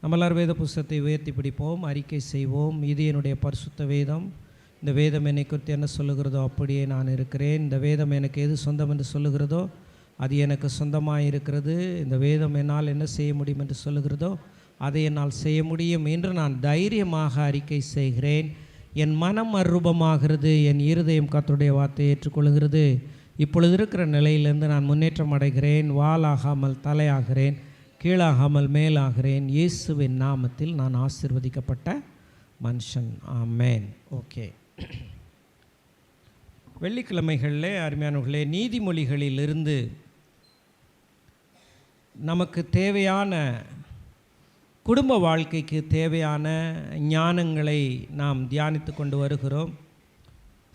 நம்மளார் வேத புஸ்தகத்தை உயர்த்தி பிடிப்போம், அறிக்கை செய்வோம். இது என்னுடைய பரிசுத்த வேதம். இந்த வேதம் என்னை குறித்து என்ன சொல்லுகிறதோ அப்படியே நான் இருக்கிறேன். இந்த வேதம் எனக்கு எது சொந்தம் என்று சொல்லுகிறதோ அது எனக்கு சொந்தமாக இருக்கிறது. இந்த வேதம் என்னால் என்ன செய்ய முடியும் என்று சொல்லுகிறதோ அதை என்னால் செய்ய முடியும் என்று நான் தைரியமாக அறிக்கை செய்கிறேன். என் மனம் மறுரூபமாகிறது, என் இருதயம் கர்த்தருடைய வார்த்தையை ஏற்றுக்கொள்கிறது. இப்பொழுது இருக்கிற நிலையிலிருந்து நான் முன்னேற்றம் அடைகிறேன். வாளாகாமல் தலையாகிறேன், கீழாகாமல் மேலாகிறேன். இயேசுவின் நாமத்தில் நான் ஆசீர்வதிக்கப்பட்ட மனுஷன். ஆமேன். ஓகே, வெள்ளிக்கிழமைகளிலே அருமையானவர்களே, நீதிமொழிகளிலிருந்து நமக்கு தேவையான குடும்ப வாழ்க்கைக்கு தேவையான ஞானங்களை நாம் தியானித்து கொண்டு வருகிறோம்.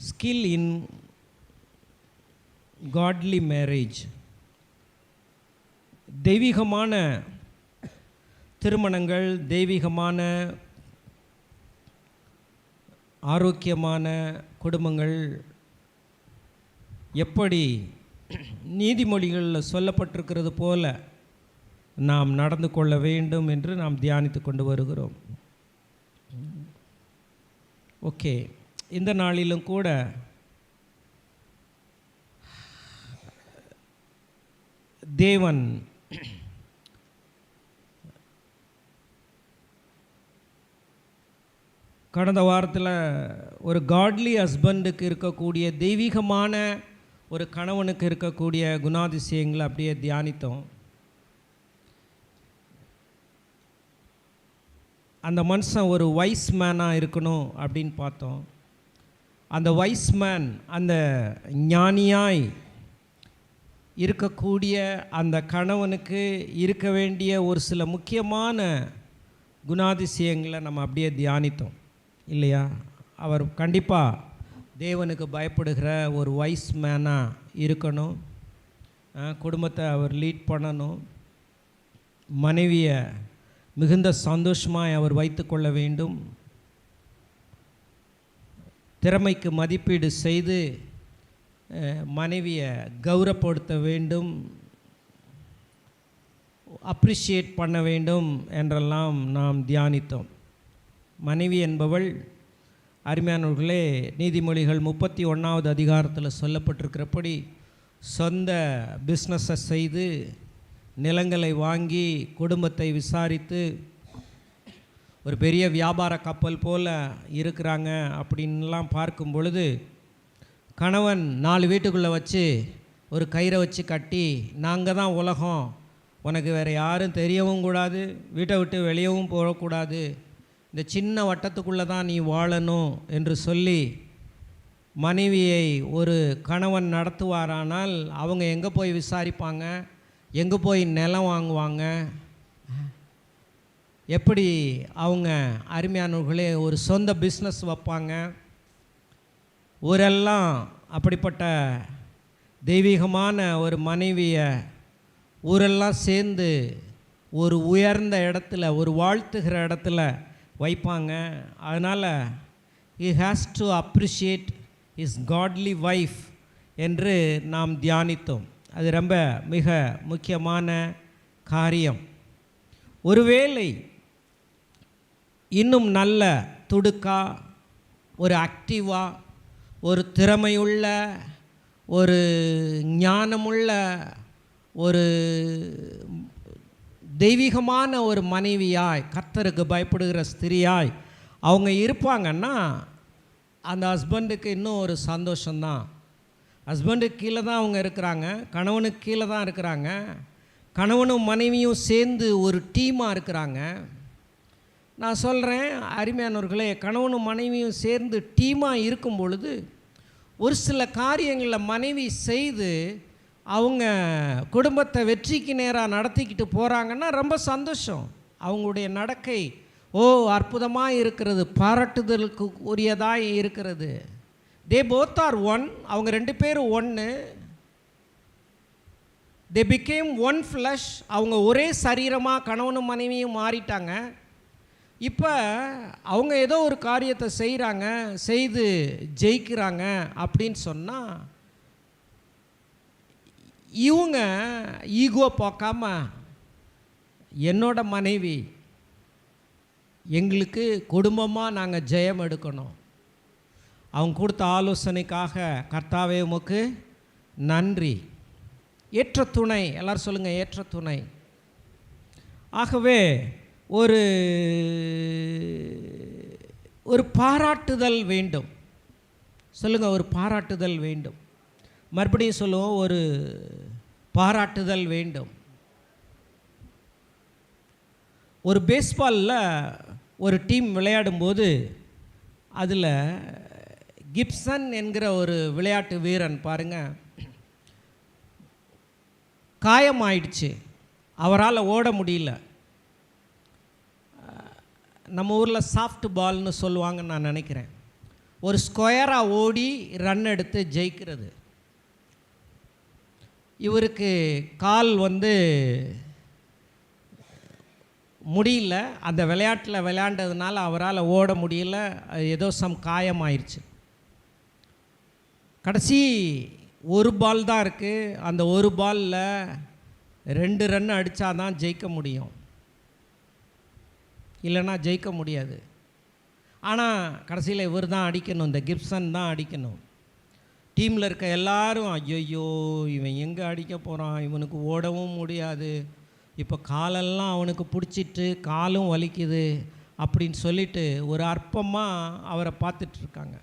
ஸ்கில் இன் காட்லி மேரேஜ், தெய்வீகமான திருமணங்கள், தெய்வீகமான ஆரோக்கியமான குடும்பங்கள் எப்படி நீதிமொழிகளில் சொல்லப்பட்டிருக்கிறது போல நாம் நடந்து கொள்ள வேண்டும் என்று நாம் தியானித்து கொண்டு வருகிறோம். ஓகே, இந்த நாளிலும் கூட தேவன் கடந்த வாரத்தில் ஒரு காட்லி ஹஸ்பண்டுக்கு இருக்கக்கூடிய தெய்வீகமான ஒரு கணவனுக்கு இருக்கக்கூடிய குணாதிசயங்களை அப்படியே தியானித்தோம். அந்த மனுஷன் ஒரு வைஸ் மேனாக இருக்கணும் அப்படின்னு பார்த்தோம். அந்த வைஸ் மேன், அந்த ஞானியாய் இருக்கக்கூடிய அந்த கணவனுக்கு இருக்க வேண்டிய ஒரு சில முக்கியமான குணாதிசயங்களை நம்ம அப்படியே தியானித்தோம் இல்லையா? அவர் கண்டிப்பாக தேவனுக்கு பயப்படுகிற ஒரு வைஸ் மேனாக இருக்கணும். குடும்பத்தை அவர் லீட் பண்ணணும். மனைவியை மிகுந்த சந்தோஷமாய் அவர் வைத்து கொள்ள வேண்டும். திறமைக்கு மதிப்பீடு செய்து மனைவியை கௌரவப்படுத்த வேண்டும், அப்ரிஷியேட் பண்ண வேண்டும் என்றெல்லாம் நாம் தியானித்தோம். மனைவி என்பவள் அருமையானவர்களே, நீதிமொழிகள் 31வது அதிகாரத்தில் சொல்லப்பட்டிருக்கிறபடி சொந்த பிஸ்னஸை செய்து நிலங்களை வாங்கி குடும்பத்தை விசாரித்து ஒரு பெரிய வியாபார கப்பல் போல் இருக்கிறாங்க அப்படின்லாம் பார்க்கும் பொழுது, கணவன் 4 வீட்டுக்குள்ளே வச்சு ஒரு கயிறை வச்சு கட்டி, நாங்கள் தான் உலகம், உனக்கு வேறு யாரும் தெரியவும் கூடாது, வீட்டை விட்டு வெளியவும் போகக்கூடாது, இந்த சின்ன வட்டத்துக்குள்ளே தான் நீ வாழணும் என்று சொல்லி மனைவியை ஒரு கணவன் நடத்துவாரானால் அவங்க எங்கே போய் விசாரிப்பாங்க? எங்கே போய் நிலம் வாங்குவாங்க? எப்படி அவங்க அருமையானவர்களே ஒரு சொந்த பிஸ்னஸ் வைப்பாங்க? ஊரெல்லாம் அப்படிப்பட்ட தெய்வீகமான ஒரு மனைவியை ஊரெல்லாம் சேர்ந்து ஒரு உயர்ந்த இடத்துல, ஒரு வாழ்த்துகிற இடத்துல வைப்பாங்க. அதனால் he has to appreciate his godly wife என்று நாம் தியானித்தோம். அது ரொம்ப மிக முக்கியமான காரியம். ஒருவேளை இன்னும் நல்ல துடுக்கா, ஒரு ஆக்டிவாக, ஒரு திறமையுள்ள, ஒரு ஞானமுள்ள, ஒரு தெய்வீகமான ஒரு மனைவியாய், கர்த்தருக்கு பயப்படுகிற ஸ்திரியாய் அவங்க இருப்பாங்கன்னா அந்த ஹஸ்பண்டுக்கு இன்னும் ஒரு சந்தோஷம்தான். ஹஸ்பண்டுக்கு கீழே தான் அவங்க இருக்கிறாங்க, கணவனுக்கு கீழே தான் இருக்கிறாங்க. கணவனும் மனைவியும் சேர்ந்து ஒரு டீமாக இருக்கிறாங்க. நான் சொல்கிறேன் அருமையானவர்களே, கணவனும் மனைவியும் சேர்ந்து டீமாக இருக்கும் பொழுது ஒரு சில காரியங்களில் மனைவி செய்து அவங்க குடும்பத்தை வெற்றிக்கு நேராக நடத்திக்கிட்டு போகிறாங்கன்னா ரொம்ப சந்தோஷம். அவங்களுடைய நடக்கை அற்புதமாக இருக்கிறது, பாராட்டுதலுக்கு உரியதாக இருக்கிறது. தே போத் ஆர் ஒன், அவங்க 2 பேரும் ஒன்று. தே பிகேம் ஒன் ஃப்ளஷ், அவங்க ஒரே சரீரமாக கணவனும் மனைவியும் மாறிட்டாங்க. இப்போ அவங்க ஏதோ ஒரு காரியத்தை செய்கிறாங்க, செய்து ஜெயிக்கிறாங்க அப்படின்னு சொன்னால் இவங்க ஈகோ பார்க்காம என்னோட மனைவி எங்களுக்கு குடும்பமாக நாங்கள் ஜெயம் எடுக்கணும். அவங்க கொடுத்த ஆலோசனைக்காக கர்த்தாவே உமக்கு நன்றி. ஏற்ற துணை, எல்லோரும் சொல்லுங்கள், ஏற்ற துணை. ஆகவே ஒரு பாராட்டுதல் வேண்டும். சொல்லுங்கள், ஒரு பாராட்டுதல் வேண்டும். மறுபடியும் சொல்லுவோம், ஒரு பாராட்டுதல் வேண்டும். ஒரு பேஸ்பாலில் ஒரு டீம் விளையாடும்போது அதில் கிப்சன் என்கிற ஒரு விளையாட்டு வீரன் பாருங்கள், காயமாயிடுச்சு, அவரால் ஓட முடியல. நம்ம ஊரில் சாஃப்ட் பால்னு சொல்லுவாங்கன்னு நான் நினைக்கிறேன். ஒரு ஸ்கொயராக ஓடி ரன் எடுத்து ஜெயிக்கிறது. இவருக்கு கால் முடியல, அந்த விளையாட்டில் விளையாண்டதுனால அவரால் ஓட முடியல, ஏதோ காயமாயிருச்சு. கடைசி ஒரு பால் தான் இருக்குது. அந்த ஒரு பாலில் 2 ரன் அடித்தா தான் ஜெயிக்க முடியும், இல்லைன்னா ஜெயிக்க முடியாது. ஆனால் கடைசியில் இவர் தான் அடிக்கணும், இந்த கிப்சன் தான் அடிக்கணும். டீமில் இருக்க எல்லாரும் ஐயோ இவன் எங்கே அடிக்க போகிறான், இவனுக்கு ஓடவும் முடியாது, இப்போ காலெல்லாம் அவனுக்கு பிடிச்சிட்டு காலும் வலிக்குது அப்படின்னு சொல்லிட்டு ஒரு அற்பமாக அவரை பார்த்துட்ருக்காங்க.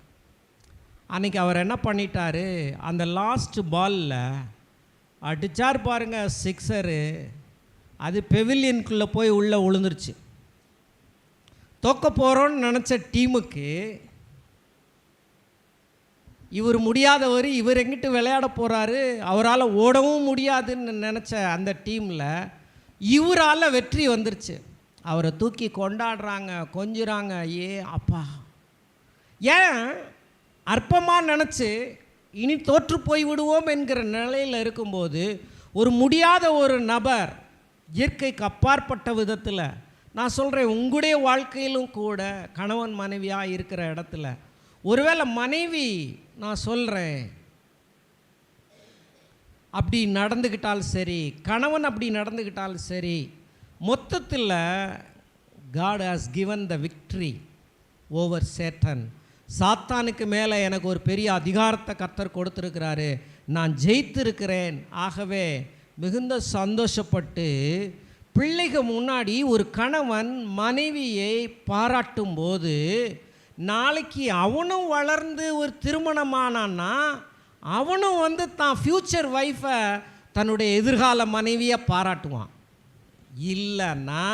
அன்றைக்கி அவர் என்ன பண்ணிட்டாரு, அந்த லாஸ்ட் பாலில் அடித்தார் பாருங்கள், 6. அது பெவிலியனுக்குள்ளே போய் உள்ளே விழுந்துருச்சு. தோக்க போகிறோன்னு நினச்ச டீமுக்கு இவர் முடியாதவர், இவர் எங்கிட்டு விளையாட போகிறாரு, அவரால் ஓடவும் முடியாதுன்னு நினச்ச அந்த டீமில் இவரால் வெற்றி வந்துருச்சு. அவரை தூக்கி கொண்டாடுறாங்க, கொஞ்சுறாங்க. ஏ அப்பா, ஏன் அற்பமாக நினச்சி இனி தோற்று போய் விடுவோம் என்கிற நிலையில் இருக்கும்போது ஒரு முடியாத ஒரு நபர் இயற்கைக்கு அப்பாற்பட்ட விதத்தில், நான் சொல்கிறேன் உங்களுடைய வாழ்க்கையிலும் கூட கணவன் மனைவியாக இருக்கிற இடத்துல ஒருவேளை மனைவி, நான் சொல்கிறேன், அப்படி நடந்துக்கிட்டால் சரி, கணவன் அப்படி நடந்துக்கிட்டால் சரி, மொத்தத்தில் God has given the victory over Satan. சாத்தானுக்கு மேலே எனக்கு ஒரு பெரிய அதிகாரத்தை கர்த்தர் கொடுத்துருக்கிறாரு, நான் ஜெயித்திருக்கிறேன். ஆகவே மிகுந்த சந்தோஷப்பட்டு பிள்ளைகள் முன்னாடி ஒரு கணவன் மனைவியை பாராட்டும் போது, நாளைக்கு அவனும் வளர்ந்து ஒரு திருமணமானான்னா அவனும் தான் ஃப்யூச்சர் ஒய்ஃபை தன்னுடைய எதிர்கால மனைவியை பாராட்டுவான். இல்லைன்னா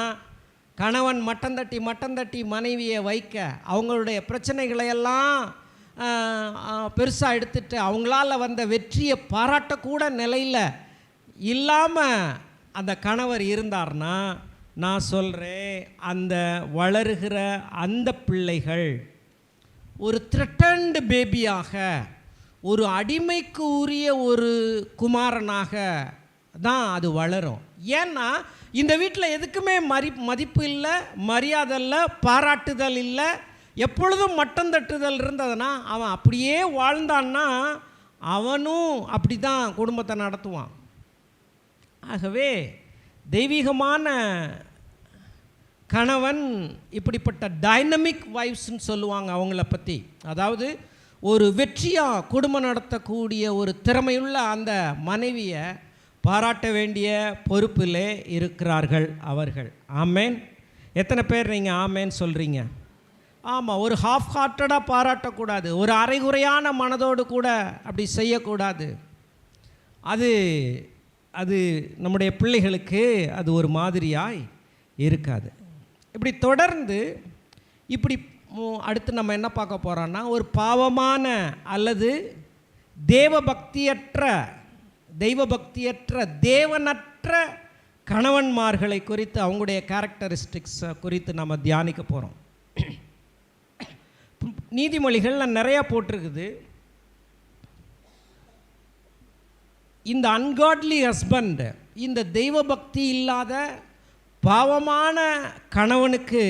கணவன் மட்டம் தட்டி மனைவியை வைக்க அவங்களுடைய பிரச்சனைகளையெல்லாம் பெருசாக எடுத்துட்டு அவங்களால வந்த வெற்றியை பாராட்டக்கூட நிலையில் இல்லாமல் அந்த கணவர் இருந்தார்னா, நான் சொல்கிறேன், அந்த வளருகிற அந்த பிள்ளைகள் ஒரு த்ரெட்டன்டு பேபியாக, ஒரு அடிமைக்கு உரிய ஒரு குமாரனாக தான் அது வளரும். ஏன்னா இந்த வீட்டில் எதுக்குமே மதிப்பு இல்லை, மரியாதை இல்லை, பாராட்டுதல் இல்லை, எப்பொழுதும் மட்டம் தட்டுதல் இருந்ததுன்னா அவன் அப்படியே வாழ்ந்தான்னா அவனும் அப்படி தான் குடும்பத்தை நடத்துவான். ஆகவே தெய்வீகமான கணவன் இப்படிப்பட்ட டைனமிக் வைஃப்ஸ்ன்னு சொல்லுவாங்க அவங்கள பற்றி. அதாவது ஒரு வெற்றியாக குடும்பம் நடத்தக்கூடிய ஒரு திறமையுள்ள அந்த மனைவியை பாராட்ட வேண்டிய பொறுப்பிலே இருக்கிறார்கள் அவர்கள். ஆமேன். எத்தனை பேர் நீங்கள் ஆமேன் சொல்கிறீங்க? ஆமாம், ஒரு ஹாஃப் ஹார்ட்டடாக பாராட்டக்கூடாது, ஒரு அரைகுறையான மனதோடு கூட அப்படி செய்யக்கூடாது. அது நம்முடைய பிள்ளைகளுக்கு அது ஒரு மாதிரியாய் இருக்காது. இப்படி தொடர்ந்து இப்படி அடுத்து நம்ம என்ன பார்க்க போகிறோன்னா, ஒரு பாவமான அல்லது தெய்வபக்தியற்ற தேவனற்ற கணவன்மார்களை குறித்து, அவங்களுடைய கேரக்டரிஸ்டிக்ஸ் குறித்து நம்ம தியானிக்க போகிறோம். நீதிமொழிகள் நிறையா போட்டிருக்குது. இந்த அன்காட்லி ஹஸ்பண்ட், இந்த தெய்வபக்தி இல்லாத பாவமான கணவனுக்கு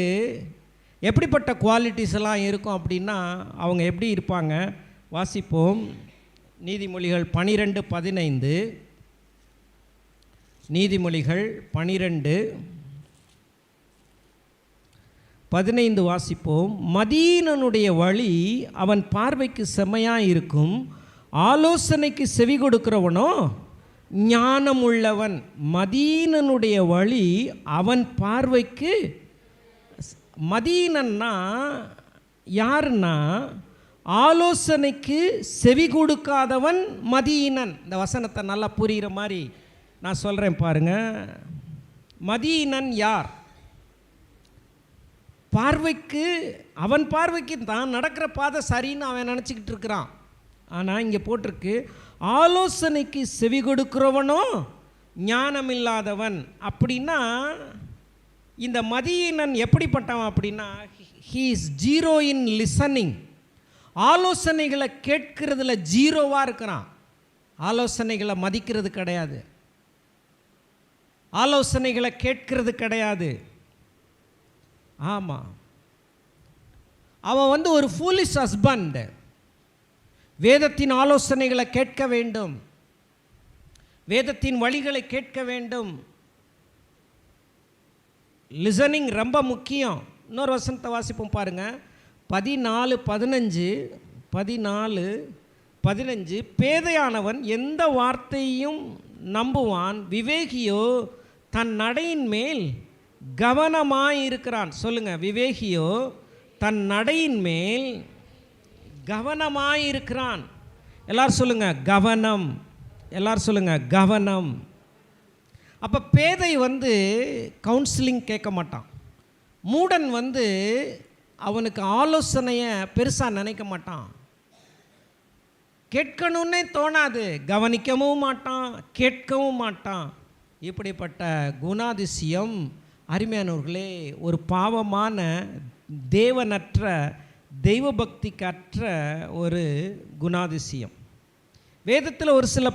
எப்படிப்பட்ட குவாலிட்டிஸ் எல்லாம் இருக்கும் அப்படின்னா, அவங்க எப்படி இருப்பாங்க வாசிப்போம். நீதிமொழிகள் 12:15. நீதிமொழிகள் 12 15 வாசிப்போம். மதீனனுடைய வழி அவன் பார்வைக்கு செம்மையாக இருக்கும், ஆலோசனைக்கு செவி கொடுக்கிறவனோ ஞானம் உள்ளவன். மதீனனுடைய வழி அவன் பார்வைக்கு, மதீனன்னா யாருன்னா ஆலோசனைக்கு செவி கொடுக்காதவன் மதீனன். இந்த வசனத்தை நல்லா புரிகிற மாதிரி நான் சொல்கிறேன் பாருங்க. மதீனன் யார்? பார்வைக்கு, அவன் பார்வைக்கு தான் நடக்கிற பாதை சரின்னு அவன் நினச்சிக்கிட்டு இருக்கிறான். ஆனால் இங்கே போட்டிருக்கு ஆலோசனைக்கு செவி கொடுக்கிறவனோ ஞானம் இல்லாதவன். அப்படின்னா இந்த மதீனன் எப்படிப்பட்டவன் அப்படின்னா, he is zero in listening. ஆலோசனைகளை கேட்கிறதுல ஜீரோவாக இருக்கிறான். ஆலோசனைகளை மதிக்கிறது கிடையாது, ஆலோசனைகளை கேட்கிறது கிடையாது. ஆமாம், அவன் ஒரு ஃபூலிஷ் ஹஸ்பண்ட். வேதத்தின் ஆலோசனைகளை கேட்க வேண்டும், வேதத்தின் வழிகளை கேட்க வேண்டும். லிசனிங் ரொம்ப முக்கியம். இன்னொரு வசனத்தை வாசிப்போம் பாருங்க. 14:15 பேதையானவன் எந்த வார்த்தையும் நம்புவான், விவேகியோ தன் நடையின் மேல் கவனமாயிருக்கிறான். சொல்லுங்க, விவேகியோ தன் நடையின் மேல் கவனமாயிருக்கிறான். எல்லாரும் சொல்லுங்க கவனம், எல்லாரும் சொல்லுங்க கவனம். அப்போ பேதை கவுன்சிலிங் கேட்க மாட்டான். மூடன் அவனுக்கு ஆலோசனையை பெருசாக நினைக்க மாட்டான், கேட்கணுன்னே தோணாது, கவனிக்கவும் மாட்டான், கேட்கவும் மாட்டான். இப்படிப்பட்ட குணாதிசயம் அருமையானவர்களே ஒரு பாவமான தேவனற்ற தெய்வ பக்திக்கற்ற ஒரு குணாதிசயம். வேதத்தில் ஒரு சில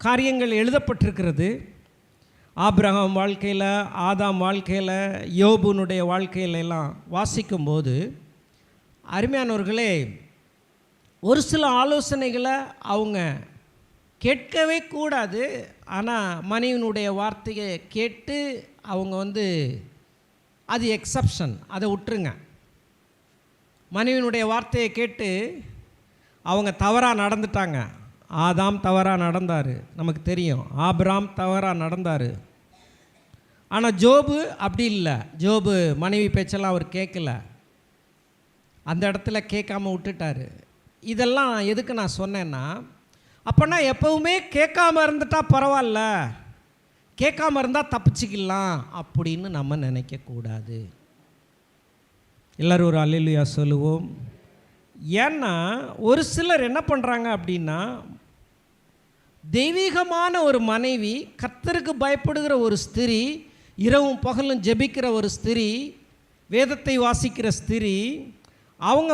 காரியங்கள் எழுதப்பட்டிருக்கிறது. ஆபிரகாம் வாழ்க்கையில், ஆதாம் வாழ்க்கையில், யோபுனுடைய வாழ்க்கையில எல்லாம் வாசிக்கும்போது அருமையானவர்களே ஒரு சில ஆலோசனைகளை அவங்க கேட்கவே கூடாது. ஆனால் மனைவியினுடைய வார்த்தையை கேட்டு அவங்க அது எக்ஸப்ஷன், அதை விட்டுருங்க. மனைவியினுடைய வார்த்தையை கேட்டு அவங்க தவறாக நடந்துட்டாங்க. ஆதாம் தவறாக நடந்தார், நமக்கு தெரியும். ஆபிராம் தவறாக நடந்தார். ஆனால் ஜோபு அப்படி இல்லை. ஜோபு மனைவி பேச்செல்லாம் அவர் கேட்கல, அந்த இடத்துல கேட்காம விட்டுட்டார். இதெல்லாம் எதுக்கு நான் சொன்னேன்னா, அப்போனா எப்போவுமே கேட்காம இருந்துட்டால் பரவாயில்ல, கேட்காம இருந்தால் தப்பிச்சிக்கலாம் அப்படின்னு நம்ம நினைக்கக்கூடாது. எல்லோரும் ஒரு அல்லேலூயா சொல்லுவோம். ஏன்னா ஒரு சிலர் என்ன பண்ணுறாங்க அப்படின்னா, தெய்வீகமான ஒரு மனைவி, கர்த்தருக்கு பயப்படுகிற ஒரு ஸ்திரீ, இரவும் பகலும் ஜெபிக்கிற ஒரு ஸ்திரீ, வேதத்தை வாசிக்கிற ஸ்திரீ, அவங்க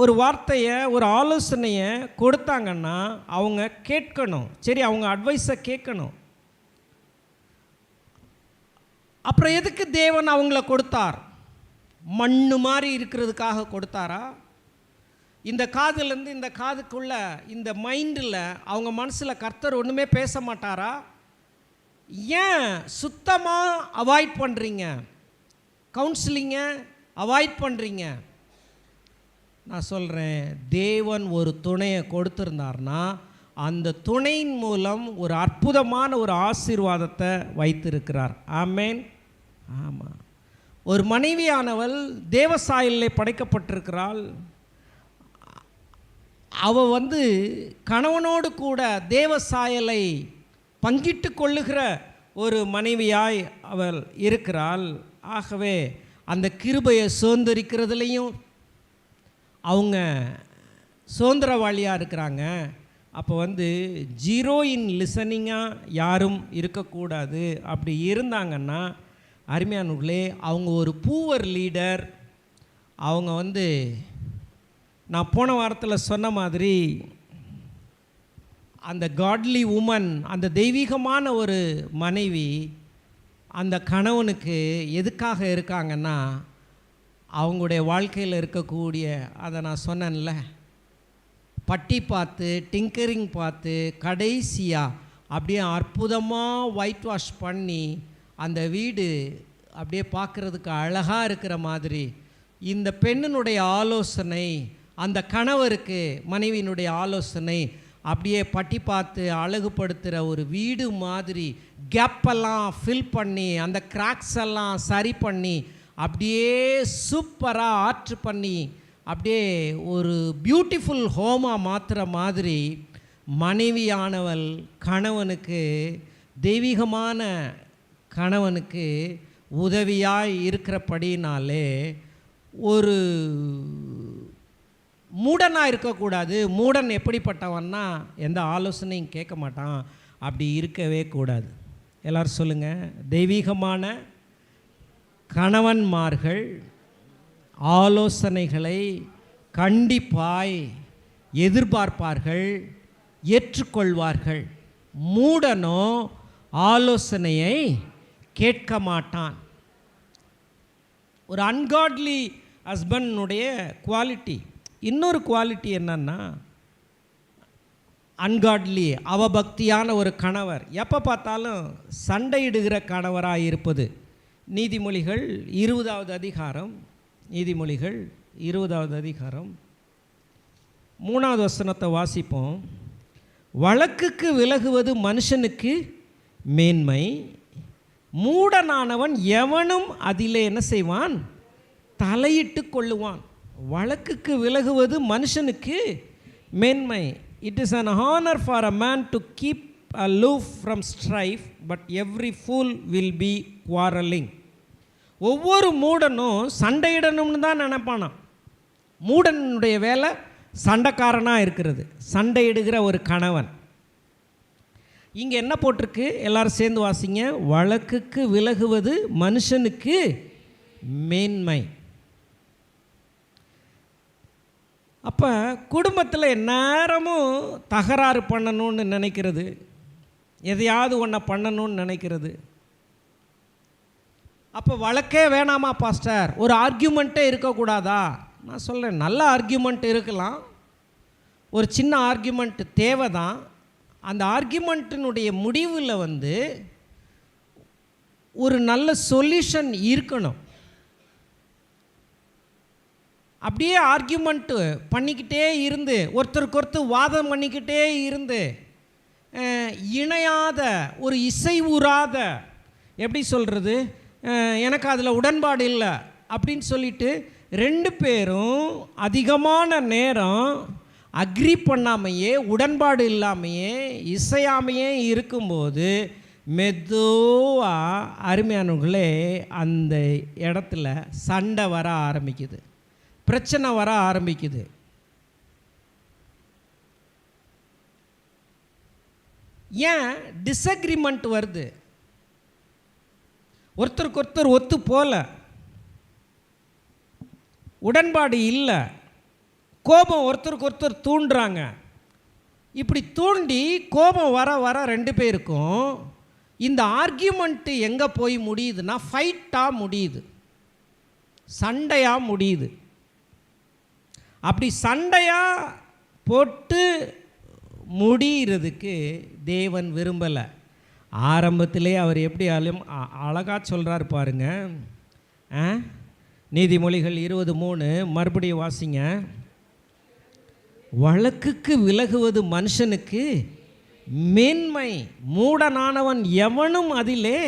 ஒரு வார்த்தையை, ஒரு ஆலோசனையை கொடுத்தாங்கன்னா அவங்க கேட்கணும். சரி, அவங்க அட்வைஸை கேட்கணும். அப்புறம் எதுக்கு தேவன் அவங்கள கொடுத்தார்? மண்ணு மாதிரி இருக்கிறதுக்காக கொடுத்தாரா? இந்த காதுலேருந்து இந்த காதுக்குள்ள, இந்த மைண்டில், அவங்க மனசில் கர்த்தர் ஒன்றுமே பேச மாட்டாரா? ஏன் சுத்தமாக அவாய்ட் பண்ணுறீங்க? கவுன்சிலிங்கை அவாய்ட் பண்ணுறீங்க. நான் சொல்கிறேன், தேவன் ஒரு துணையை கொடுத்துருந்தார்னா அந்த துணையின் மூலம் ஒரு அற்புதமான ஒரு ஆசீர்வாதத்தை வைத்திருக்கிறார். ஆமேன். ஆமாம், ஒரு மனைவியானவள் தேவசாயலிலே படைக்கப்பட்டிருக்கிறாள். அவள் கணவனோடு கூட தேவசாயலை பங்கிட்டு கொள்ளுகிற ஒரு மனைவியாய் அவள் இருக்கிறாள். ஆகவே அந்த கிருபையை சுதந்திரிக்கிறதுலையும் அவங்க சுதந்திரவாளியாக இருக்கிறாங்க. அப்போ ஜீரோ இன் லிசனிங்காக யாரும் இருக்கக்கூடாது. அப்படி இருந்தாங்கன்னா அருமையானவர்களே, அவங்க ஒரு பூவர் லீடர். அவங்க நான் போன வாரத்தில் சொன்ன மாதிரி அந்த காட்லி உமன், அந்த தெய்வீகமான ஒரு மனைவி அந்த கணவனுக்கு எதுக்காக இருக்காங்கன்னா, அவங்களுடைய வாழ்க்கையில் இருக்கக்கூடிய, அதை நான் சொன்னேன்ல, பட்டி பார்த்து, டிங்கரிங் பார்த்து, கடைசியாக அப்படியே அற்புதமாக ஒயிட் வாஷ் பண்ணி அந்த வீடு அப்படியே பார்க்குறதுக்கு அழகாக இருக்கிற மாதிரி இந்த பெண்ணினுடைய ஆலோசனை, அந்த கணவருக்கு மனைவியினுடைய ஆலோசனை அப்படியே பட்டி பார்த்து அழகுபடுத்துகிற ஒரு வீடு மாதிரி கேப்பெல்லாம் ஃபில் பண்ணி அந்த கிராக்ஸ் எல்லாம் சரி பண்ணி அப்படியே சூப்பராக ஆர்ட் பண்ணி அப்படியே ஒரு பியூட்டிஃபுல் ஹோமாக மாற்றுற மாதிரி மனைவியானவள் கணவனுக்கு, தெய்வீகமான கணவனுக்கு உதவியாய் இருக்கிறபடினாலே ஒரு மூடனாக இருக்கக்கூடாது. மூடன் எப்படிப்பட்டவன்னா எந்த ஆலோசனையும் கேட்க மாட்டான், அப்படி இருக்கவே கூடாது. எல்லோரும் சொல்லுங்கள், தெய்வீகமான கணவன்மார்கள் ஆலோசனைகளை கண்டிப்பாய் எதிர்பார்ப்பார்கள், ஏற்றுக்கொள்வார்கள். மூடனோ ஆலோசனையை கேட்க மாட்டான். ஒரு அன்காட்லி ஹஸ்பண்டுடைய குவாலிட்டி. இன்னொரு குவாலிட்டி என்னன்னா, அன்காட்லி அவபக்தியான ஒரு கணவர், எப்போ பார்த்தாலும் சண்டையிடுகிற கணவராக இருப்பது. நீதிமொழிகள் 20வது அதிகாரம், நீதிமொழிகள் 20வது அதிகாரம் 3வது வசனத்தை வாசிப்போம். வழக்குக்கு விலகுவது மனுஷனுக்கு மேன்மை, மூடனானவன் எவனும் அதிலே என்ன செய்வான், தலையிட்டு கொள்ளுவான். வழக்குக்கு விலகுவது மனுஷனுக்கு மேன்மை. It is an honour for a man to keep aloof from strife, but every fool will be quarreling. ஒவ்வொரு மூடனும் சண்டையிடணும்னு தான் நினைப்பானான். மூடனுடைய வேலை சண்டைக்காரனாக இருக்கிறது, சண்டையிடுகிற ஒரு கணவன். இங்கே என்ன போட்டிருக்கு, எல்லாரும் சேர்ந்து வாசிங்க. வழக்குக்கு விலகுவது மனுஷனுக்கு மேன்மை. அப்போ குடும்பத்தில் எந்நேரமும் தகராறு பண்ணணும்னு நினைக்கிறது, எதையாவது ஒன்றை பண்ணணும்னு நினைக்கிறது. அப்போ வழக்கே வேணாமா பாஸ்டர், ஒரு ஆர்கியூமெண்ட்டே இருக்கக்கூடாதா? நான் சொல்கிறேன், நல்ல ஆர்கியூமெண்ட் இருக்கலாம், ஒரு சின்ன ஆர்கியூமெண்ட் தேவை தான். அந்த ஆர்கியூமெண்ட்டினுடைய முடிவில் ஒரு நல்ல சொல்யூஷன் இருக்கணும். அப்படியே ஆர்கியூமெண்ட்டு பண்ணிக்கிட்டே இருந்து, ஒருத்தருக்கு ஒருத்தர் வாதம் பண்ணிக்கிட்டே இருந்து, இணையாத ஒரு இசைவுறாத, எப்படி சொல்கிறது, எனக்கு அதில் உடன்பாடு இல்லை அப்படின்னு சொல்லிட்டு 2 பேரும் அதிகமான நேரம் அக்ரி பண்ணாமையே, உடன்பாடு இல்லாமையே, இசையாமையே இருக்கும்போது மெதுவாக அருமையானவர்களே அந்த இடத்துல சண்டை வர ஆரம்பிக்குது, பிரச்சனை வர ஆரம்பிக்குது. ஏன் டிஸ்அக்ரிமெண்ட் வருது? ஒருத்தருக்கு ஒருத்தர் ஒத்து போல, உடன்பாடு இல்லை, கோபம் ஒருத்தருக்கு ஒருத்தர் தூண்டுறாங்க. இப்படி தூண்டி கோபம் வர வர 2 பேருக்கும் இந்த ஆர்கியூமெண்ட்டு எங்கே போய் முடியுதுன்னா ஃபைட்டாக முடியுது, சண்டையாக முடியுது. அப்படி சண்டையாக போட்டு முடிகிறதுக்கு தேவன் விரும்பலை. ஆரம்பத்திலே அவர் எப்படி அழகாக சொல்கிறார் பாருங்க. நீதிமொழிகள் 20:3 மறுபடியும் வாசிங்க. வழக்குக்கு விலகுவது மனுஷனுக்கு மேன்மை, மூடனானவன் எவனும் அதிலே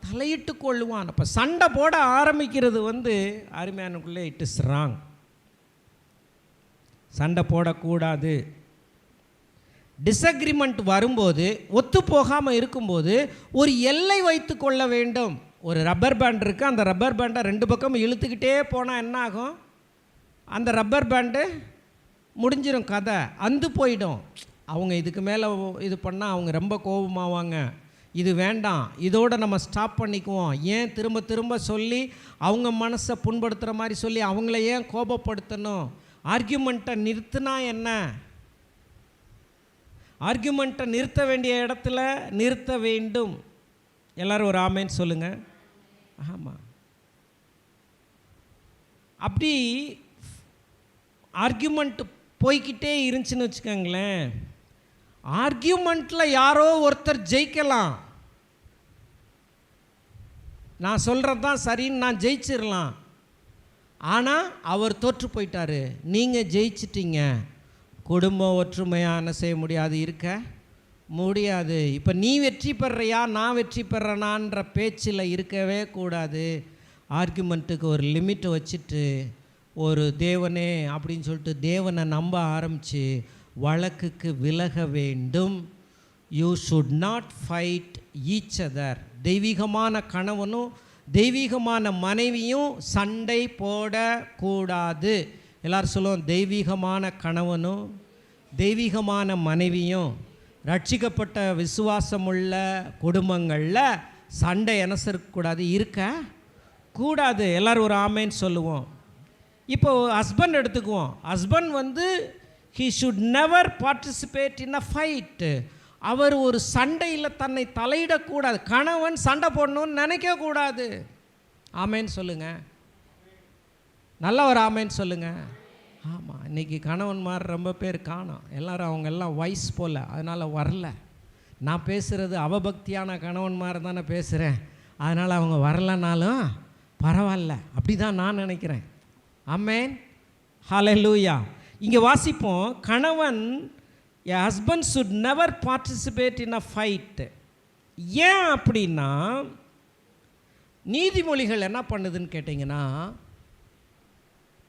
தலையிட்டு கொள்ளுவான். அப்போ சண்டை போட ஆரம்பிக்கிறது அருமையானுக்குள்ளே இட் இஸ் ராங். சண்டை போடக்கூடாது. டிஸ்அக்ரிமெண்ட் வரும்போது, ஒத்து போகாமல் இருக்கும்போது ஒரு எல்லை வைத்து கொள்ள வேண்டும். ஒரு ரப்பர் பேண்ட் இருக்குது, அந்த ரப்பர் பேண்டை 2 பக்கம் இழுத்துக்கிட்டே போனால் என்ன ஆகும்? அந்த ரப்பர் பேண்டு முடிஞ்சிடும், கதை அந்து போயிடும். அவங்க இதுக்கு மேலே இது பண்ணால் அவங்க ரொம்ப கோபமாவாங்க, இது வேண்டாம், இதோடு நம்ம ஸ்டாப் பண்ணிக்குவோம். ஏன் திரும்ப திரும்ப சொல்லி அவங்க மனசை புண்படுத்துகிற மாதிரி சொல்லி அவங்கள ஏன் கோபப்படுத்தணும்? ஆர்கியூமெண்ட்டை நிறுத்தினா என்ன? ஆர்கியூமெண்ட்டை நிறுத்த வேண்டிய இடத்துல நிறுத்த வேண்டும். எல்லோரும் ஒரு ஆமேன்னு சொல்லுங்கள். ஆமாம், அப்படி ஆர்கியூமெண்ட் போய்கிட்டே இருந்துச்சுன்னு வச்சுக்கோங்களேன், ஆர்கியூமெண்ட்டில் யாரோ ஒருத்தர் ஜெயிக்கலாம், நான் சொல்கிறது தான் சரின்னு நான் ஜெயிச்சிடலாம். ஆனால் அவர் தோற்று போயிட்டார், நீங்கள் ஜெயிச்சிட்டீங்க. குடும்பம் ஒற்றுமையாக என்ன செய்ய முடியாது, இருக்க முடியாது. இப்போ நீ வெற்றி பெறுறியா நான் வெற்றி பெறனான்ற பேச்சில் இருக்கவே கூடாது. ஆர்குமெண்ட்டுக்கு ஒரு லிமிட்டை வச்சுட்டு ஒரு தேவனே அப்படின்னு சொல்லிட்டு தேவனை நம்ப ஆரம்பித்து வழக்குக்கு விலக வேண்டும். You should not fight each other. தெய்வீகமான கணவனும் தெய்வீகமான மனைவியும் சண்டை போடக்கூடாது. எல்லோரும் சொல்லுவோம், தெய்வீகமான கணவனும் தெய்வீகமான மனைவியும் ரட்சிக்கப்பட்ட விசுவாசமுள்ள குடும்பங்களில் சண்டை எனசக்கூடாது, இருக்க கூடாது. எல்லோரும் ஒரு ஆமேன்னு சொல்லுவோம். இப்போ ஹஸ்பண்ட் எடுத்துக்குவோம். Husband he should never participate in a fight. அவர் ஒரு சண்டையில் தன்னை தலையிடக்கூடாது. கணவன் சண்டை போடணும்னு நினைக்கக்கூடாது. ஆமேன்னு சொல்லுங்கள், நல்ல ஒரு ஆமேன்னு சொல்லுங்கள். ஆமாம், இன்றைக்கி கணவன்மார் ரொம்ப பேர் காணோம். எல்லோரும் அவங்க எல்லாம் வயசு போல், அதனால் வரல. நான் பேசுகிறது அவபக்தியான கணவன்மார் தானே பேசுகிறேன், அதனால் அவங்க வரலனாலும் பரவாயில்ல, அப்படி தான் நான் நினைக்கிறேன். ஆமேன், ஹல்லேலூயா. இங்கே வாசிப்போம், கணவன் என் husband should never participate in a fight. ஏன் அப்படின்னா நீதிமொழிகள் என்ன பண்ணுதுன்னு கேட்டிங்கன்னா,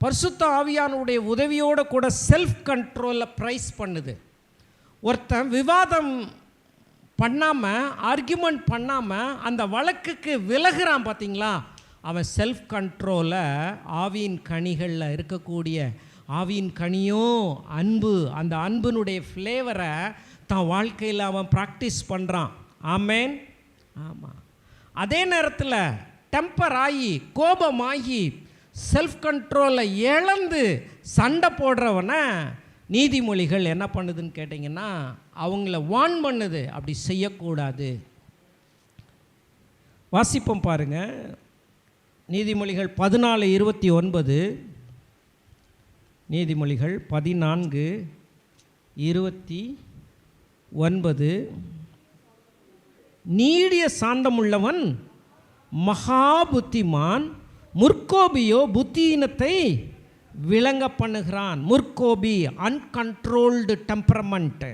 பரிசுத்த ஆவியானுடைய உதவியோடு கூட செல்ஃப் கண்ட்ரோலில் ப்ரைஸ் பண்ணுது. ஒருத்தன் விவாதம் பண்ணாமல், ஆர்கியூமெண்ட் பண்ணாமல் அந்த வழக்குக்கு விலகுறான் பார்த்தீங்களா, அவன் செல்ஃப் கண்ட்ரோலை ஆவியின் கனிகளில் இருக்கக்கூடிய ஆவியின் கனியோ அன்பு, அந்த அன்பினுடைய ஃப்ளேவரை தான் வாழ்க்கையில் அவன் ப்ராக்டிஸ் பண்ணுறான். ஆமேன். ஆமாம். அதே நேரத்தில் டெம்பர் ஆகி, கோபமாகி, செல்ஃப் கண்ட்ரோலை இழந்து சண்டை போடுறவனை நீதிமொழிகள் என்ன பண்ணுதுன்னு கேட்டிங்கன்னா அவங்கள வார்ன் பண்ணுது, அப்படி செய்யக்கூடாது. வாசிப்போம் பாருங்கள், நீதிமொழிகள் 14:29. நீதிமொழிகள் 14:29. நீடிய சாந்தமுள்ளவன் மகா புத்திமான், முற்கோபியோ புத்தியினத்தை விளங்க பண்ணுகிறான். முற்கோபி அன்கண்ட்ரோல்டு டெம்பரமெண்ட்,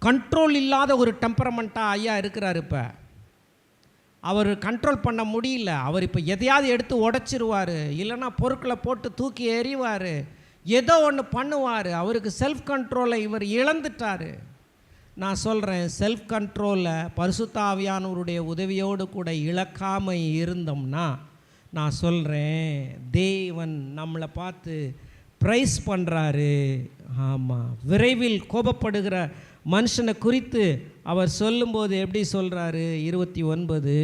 கண்ட்ரோல் இல்லாத ஒரு டெம்பரமெண்ட்டாக ஐயா இருக்கிறார். இப்போ அவர் கண்ட்ரோல் பண்ண முடியல. அவர் இப்போ எதையாவது எடுத்து உடச்சிருவார், இல்லைன்னா பொருட்களை போட்டு தூக்கி எறிவார், ஏதோ ஒன்று பண்ணுவார். அவருக்கு செல்ஃப் கண்ட்ரோலை இவர் இழந்துட்டார். நான் சொல்கிறேன், செல்ஃப் கண்ட்ரோலை பரிசுத்த ஆவியானவருடைய உதவியோடு கூட இழக்காமல் இருந்தோம்னா, நான் சொல்கிறேன், தேவன் நம்மளை பார்த்து ப்ரைஸ் பண்ணுறாரு. ஆமாம், விரைவில் கோபப்படுகிற மனுஷனை குறித்து அவர் சொல்லும்போது எப்படி சொல்கிறாரு? 29,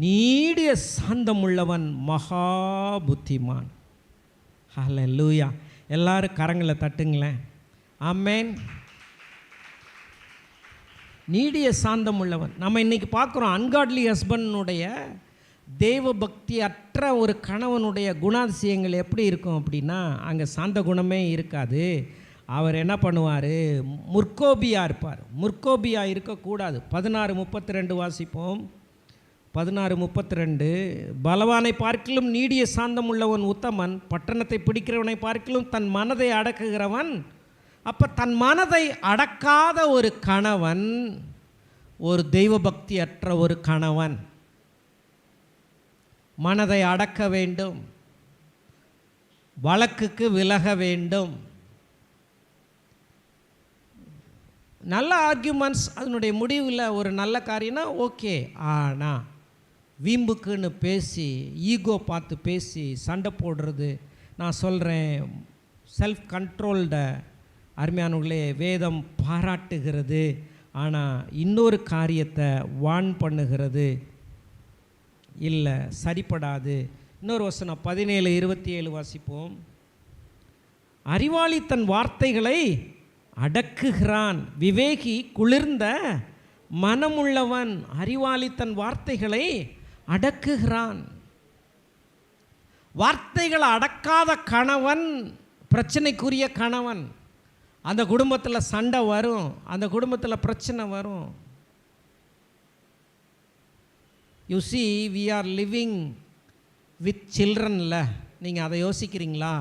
நீடிய சாந்தம் உள்ளவன் மகா புத்திமான். ஹல்லேலூயா. எல்லாரும் கரங்களை தட்டுங்களேன். ஆமேன். நீடிய சாந்தம் உள்ளவன். நம்ம இன்றைக்கி பார்க்குறோம், அன்காட்லி ஹஸ்பண்டுடைய தெய்வ பக்தி அற்ற ஒரு கணவனுடைய குணாதிசயங்கள் எப்படி இருக்கும் அப்படின்னா, அங்கே சாந்த குணமே இருக்காது. அவர் என்ன பண்ணுவார்? முற்கோபியாக இருப்பார். முற்கோபியாக இருக்கக்கூடாது. 16:32 வாசிப்போம். 16:32. பலவானை பார்க்கிலும் நீடிய சாந்தம் உள்ளவன் உத்தமன், பட்டணத்தை பிடிக்கிறவனை பார்க்கிலும் தன் மனதை அடக்குகிறவன். அப்போ தன் மனதை அடக்காத ஒரு கணவன் ஒரு தெய்வ பக்தி அற்ற ஒரு கணவன். மனதை அடக்க வேண்டும், வழக்குக்கு விலக வேண்டும். நல்ல ஆர்கியூமெண்ட்ஸ், அதனுடைய முடிவில் ஒரு நல்ல காரியம்னா ஓகே. ஆனால் வீம்புக்குன்னு பேசி, ஈகோ பார்த்து பேசி சண்டை போடுறது, நான் சொல்கிறேன், செல்ஃப் கண்ட்ரோல்ட அருமையானவர்களே வேதம் பாராட்டுகிறது. ஆனால் இன்னொரு காரியத்தை வார்ன் பண்ணுகிறது, இல்லை சரிப்படாது. இன்னொரு வசனம் 17:27 வாசிப்போம். அறிவாளி தன் வார்த்தைகளை அடக்குகிறான், விவேகி குளிர்ந்த மனமுள்ளவன். அறிவாளி தன் வார்த்தைகளை அடக்குகிறான். வார்த்தைகளை அடக்காத கணவன் பிரச்சனைக்குரிய கணவன். அந்த குடும்பத்தில் சண்டை வரும், அந்த குடும்பத்தில் பிரச்சனை வரும். You see we are living with childrenல, நீங்கள் அதை யோசிக்கிறீங்களா?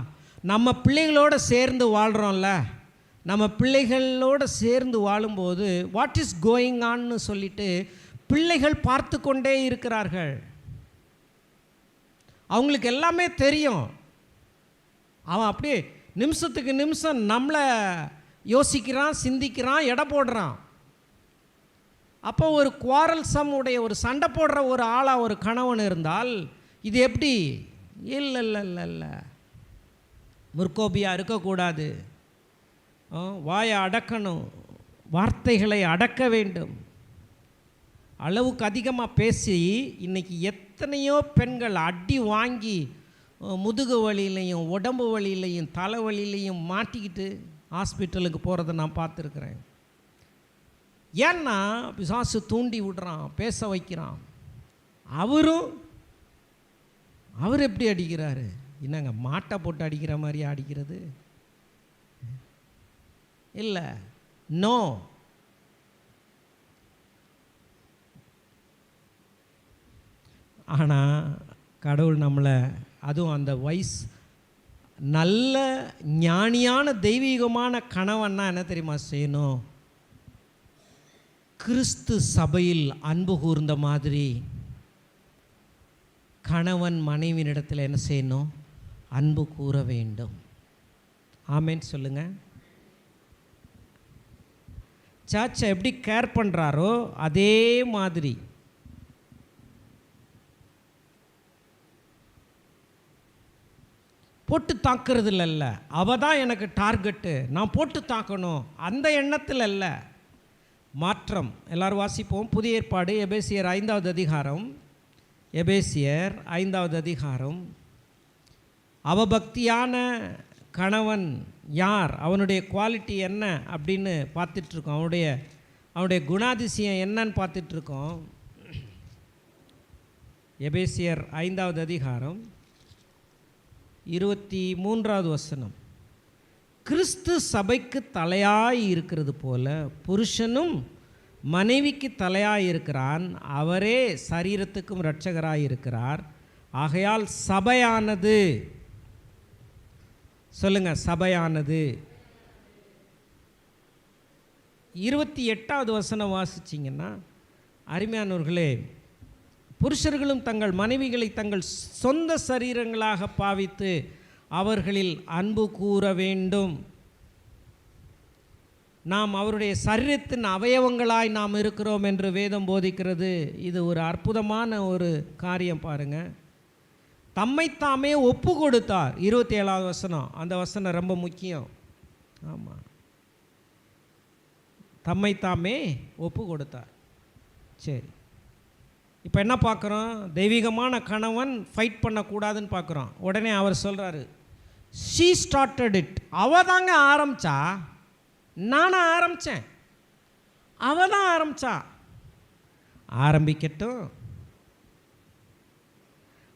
நம்ம பிள்ளைகளோடு சேர்ந்து வாழ்கிறோம்ல, நம்ம பிள்ளைகளோடு சேர்ந்து வாழும்போது வாட் இஸ் கோயிங் ஆன்னு சொல்லிட்டு பிள்ளைகள் பார்த்து கொண்டே இருக்கிறார்கள். அவங்களுக்கு எல்லாமே தெரியும். அவன் அப்படியே நிமிஷத்துக்கு நிமிஷம் நம்மளை யோசிக்கிறான், சிந்திக்கிறான், எடை போடுறான். அப்போ ஒரு குவாரல்சம் உடைய ஒரு சண்டை போடுற ஒரு ஆளாக ஒரு கணவன் இருந்தால் இது எப்படி? இல்லை இல்லை இல்லை இல்லை, முற்கோபியாக இருக்கக்கூடாது. வாயை அடக்கணும், வார்த்தைகளை அடக்க வேண்டும். அளவுக்கு அதிகமாக பேசி இன்றைக்கி எத்தனையோ பெண்கள் அடி வாங்கி முதுகு வலியிலையும் உடம்பு வலியிலையும் தலைவலியிலையும் மாட்டிக்கிட்டு ஹாஸ்பிட்டலுக்கு போகிறத நான் பார்த்துருக்குறேன். ஏன்னா பிசாசு தூண்டி விடுறான், பேச வைக்கிறான். அவர் எப்படி அடிக்கிறாரு? என்னங்க மாட்டை போட்டு அடிக்கிற மாதிரியா அடிக்கிறது? இல்லை, நோ. ஆனால் கடவுள் நம்மளை, அதுவும் அந்த நல்ல ஞானியான தெய்வீகமான கணவன்னா என்ன தெரியுமா செய்யணும்? கிறிஸ்து சபையில் அன்பு கூர்ந்த மாதிரி கணவன் மனைவியிடத்தில் என்ன செய்யணும்? அன்பு கூற வேண்டும். ஆமேன்னு சொல்லுங்கள். சர்ச்சை எப்படி கேர் பண்ணுறாரோ அதே மாதிரி போட்டு தாக்குறது இல்லைல்ல, அவள் தான் எனக்கு டார்கெட்டு, நான் போட்டு தாக்கணும், அந்த எண்ணத்தில் இல்லை. மாற்றம். எல்லோரும் வாசிப்போம். புதிய ஏற்பாடு எபேசியர் 5வது அதிகாரம். எபேசியர் 5வது அதிகாரம். அவபக்தியான கணவன் யார், அவனுடைய குவாலிட்டி என்ன அப்படின்னு பார்த்துட்ருக்கோம். அவனுடைய குணாதிசயம் என்னன்னு பார்த்துட்ருக்கோம். எபேசியர் 5வது அதிகாரம் 23வது வசனம். கிறிஸ்து சபைக்கு தலையாய் இருக்கிறது போல புருஷனும் மனைவிக்கு தலையாய் இருக்கிறான், அவரே சரீரத்துக்கும் இரட்சகராய் இருக்கிறார். ஆகையால் சபையானது, சொல்லுங்க, சபையானது. 28வது வசனம் வாசிச்சிங்கன்னா, அருமையானவர்களே, புருஷர்களும் தங்கள் மனைவிகளை தங்கள் சொந்த சரீரங்களாக பாவித்து அவர்களில் அன்பு கூற வேண்டும். நாம் அவருடைய சரீரத்தின் அவயவங்களாய் நாம் இருக்கிறோம் என்று வேதம் போதிக்கிறது. இது ஒரு அற்புதமான ஒரு காரியம் பாருங்கள். தம்மைத்தாமே ஒப்பு கொடுத்தார். 27வது வசனம். அந்த வசனம் ரொம்ப முக்கியம். ஆமாம், தம்மைத்தாமே ஒப்பு கொடுத்தார். சரி, இப்போ என்ன பார்க்குறோம்? தெய்வீகமான கணவன் ஃபைட் பண்ணக்கூடாதுன்னு பார்க்குறோம். உடனே அவர் சொல்கிறாரு, ஷீ ஸ்டார்டட் இட். அவள் தாங்க ஆரம்பித்தா, நானும் ஆரம்பித்தேன், அவள் தான் ஆரம்பித்தா. ஆரம்பிக்கட்டும்.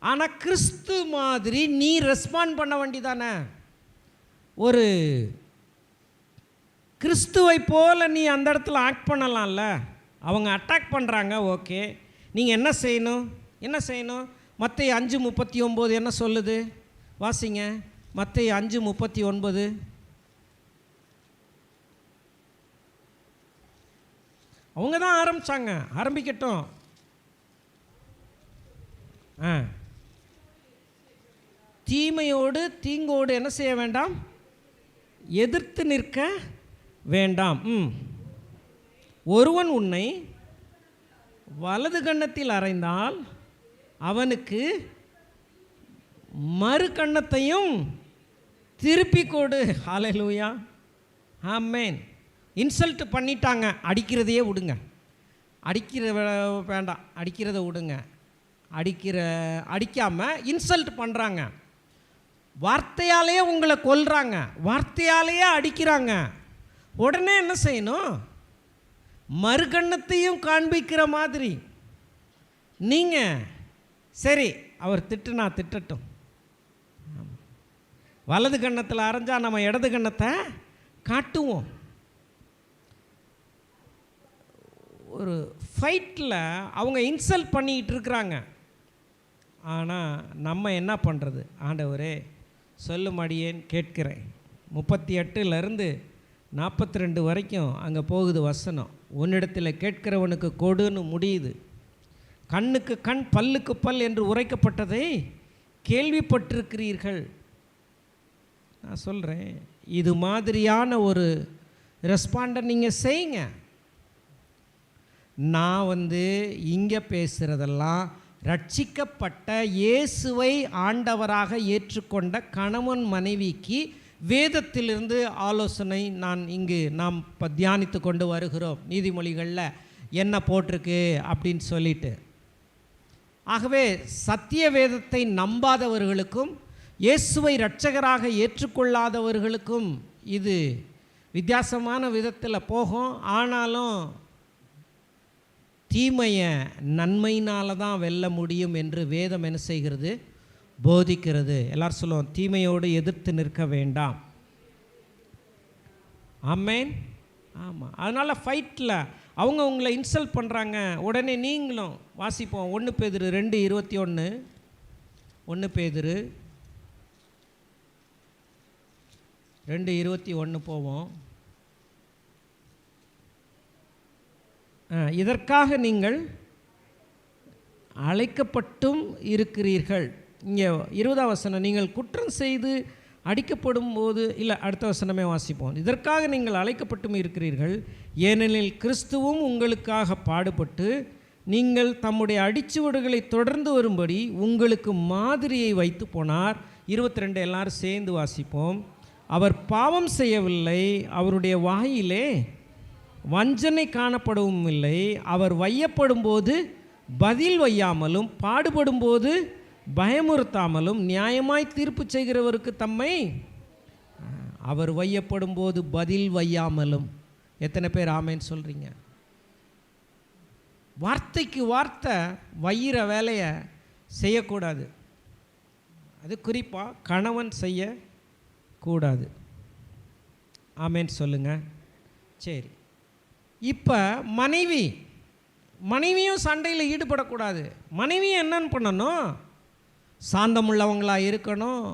ஆனால் கிறிஸ்து மாதிரி நீ ரெஸ்பாண்ட் பண்ண வேண்டிதானே. ஒரு கிறிஸ்துவை போல் நீ அந்த இடத்துல ஆக்ட் பண்ணலாம்ல. அவங்க அட்டாக் பண்ணுறாங்க, ஓகே, நீங்கள் என்ன செய்யணும்? மத்தேயு 5:39 என்ன சொல்லுது? வாசிங்க. மத்தேயு 5:39. அவங்க தான் ஆரம்பித்தாங்க, ஆரம்பிக்கட்டும். தீமையோடு தீங்கோடு என்ன செய்ய வேண்டாம்? எதிர்த்து நிற்க வேண்டாம். ஒருவன் உன்னை வலது கன்னத்தில் அறைந்தால் அவனுக்கு மறு கன்னத்தையும் திருப்பி கொடு. ஹல்லேலூயா, ஆமென். இன்சல்ட் பண்ணிட்டாங்க, அடிக்கிறதையே விடுங்க. வேண்டாம், அடிக்கிறத விடுங்க. அடிக்காமல் இன்சல்ட் பண்ணுறாங்க, வார்த்தையாலேயே உங்களை கொல்றாங்க, வார்த்தையாலேயே அடிக்கிறாங்க. உடனே என்ன செய்யணும்? மறுகண்ணத்தையும் காண்பிக்கிற மாதிரி நீங்கள், சரி அவர் திட்டுனா திட்டட்டும், வலது கன்னத்தில் அரைஞ்சா நம்ம இடது கன்னத்தை காட்டுவோம். ஒரு ஃபைட்டில் அவங்க இன்சல்ட் பண்ணிக்கிட்டு இருக்கிறாங்க. ஆனால் நம்ம என்ன பண்ணுறது? ஆண்டவரே சொல்லும் அடியேன் கேட்கிறேன். 38லேருந்து 42 வரைக்கும் அங்கே போகுது வசனம். உன்னிடத்தில் கேட்கிறவனுக்கு கொடுன்னு முடியுது. கண்ணுக்கு கண் பல்லுக்கு பல் என்று உரைக்கப்பட்டதை கேள்விப்பட்டிருக்கிறீர்கள். நான் சொல்கிறேன், இது மாதிரியான ஒரு ரெஸ்பாண்டை நீங்கள் செய்யுங்க. நான் இங்கே பேசுகிறதெல்லாம் ரட்சிக்கப்பட்ட இயேசுவை ஆண்டவராக ஏற்றுக்கொண்ட கணவன் மனைவிக்கு வேதத்திலிருந்து ஆலோசனை நாம் இப்போ தியானித்து கொண்டு வருகிறோம். நீதிமொழிகளில் என்ன போட்டிருக்கு அப்படின்னு சொல்லிட்டு. ஆகவே சத்திய வேதத்தை நம்பாதவர்களுக்கும் இயேசுவை இரட்சகராக ஏற்றுக்கொள்ளாதவர்களுக்கும் இது வித்தியாசமான விதத்தில் போகும். ஆனாலும் தீமையை நன்மையினால தான் வெல்ல முடியும் என்று வேதம் என்ன செய்கிறது? போதிக்கிறது. எல்லாரும் சொல்லுவோம், தீமையோடு எதிர்த்து நிற்க வேண்டாம். ஆமேன். ஆமாம். அதனால் ஃபைட்டில் அவங்க உங்களை இன்சல்ட் பண்ணுறாங்க, உடனே நீங்களும் வாசிப்போம். 1 பேதுரு 2:21. 1 பேதுரு 2:21 போவோம். இதற்காக நீங்கள் அழைக்கப்பட்டும் இருக்கிறீர்கள். இங்கே 20ஆம் வசனம், நீங்கள் குற்றம் செய்து அடிக்கப்படும் போது, இல்லை அடுத்த வசனமே வாசிப்போம். இதற்காக நீங்கள் அழைக்கப்பட்டும் இருக்கிறீர்கள், ஏனெனில் கிறிஸ்துவும் உங்களுக்காக பாடுபட்டு நீங்கள் தம்முடைய அடிச்சுவடுகளை தொடர்ந்து வரும்படி உங்களுக்கு மாதிரியை வைத்து போனார். 22 எல்லாரும் சேர்ந்து வாசிப்போம். அவர் பாவம் செய்யவில்லை, அவருடைய வாயிலே வஞ்சனை காணப்படவும் இல்லை. அவர் வையப்படும் போது பதில் வையாமலும் பாடுபடும் போது பயமுறுத்தாமலும் நியாயமாய் தீர்ப்பு செய்கிறவருக்கு தம்மை. அவர் வையப்படும் போது பதில் வையாமலும். எத்தனை பேர் ஆமேன்னு சொல்கிறீங்க? வார்த்தைக்கு வார்த்தை வையிற வேலையை செய்யக்கூடாது. அது குறிப்பாக கணவன் செய்யக்கூடாது. ஆமேன்னு சொல்லுங்கள். சரி, இப்போ மனைவியும் சண்டையில் ஈடுபடக்கூடாது. மனைவியும் என்னன்னு பண்ணணும்? சாந்தமுள்ளவங்களாக இருக்கணும்.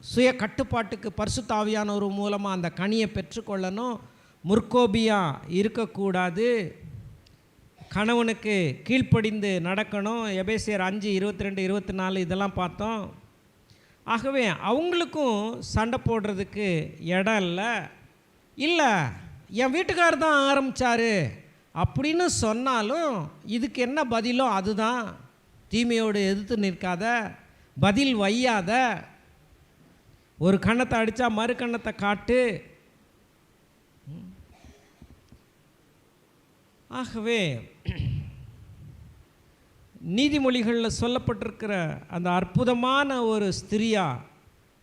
சுய கட்டுப்பாட்டுக்கு பரிசுத்த ஆவியானவர் மூலமாக அந்த கனியை பெற்றுக்கொள்ளணும். முற்கோபியாக இருக்கக்கூடாது. கணவனுக்கு கீழ்ப்படிந்து நடக்கணும். எபேசியர் 5:22-24 இதெல்லாம் பார்த்தோம். ஆகவே அவங்களுக்கும் சண்டை போடுறதுக்கு இடம் இல்லை. என் வீட்டுக்காரர் தான் ஆரம்பித்தார் அப்படின்னு சொன்னாலும் இதுக்கு என்ன பதிலோ அதுதான். தீமையோடு எதிர்த்து நிற்காத, பதில் வையாத, ஒரு கண்ணத்தை அடித்தா மறு கண்ணத்தை காட்டு. ஆகவே நீதிமொழிகளில் சொல்லப்பட்டிருக்கிற அந்த அற்புதமான ஒரு ஸ்திரியா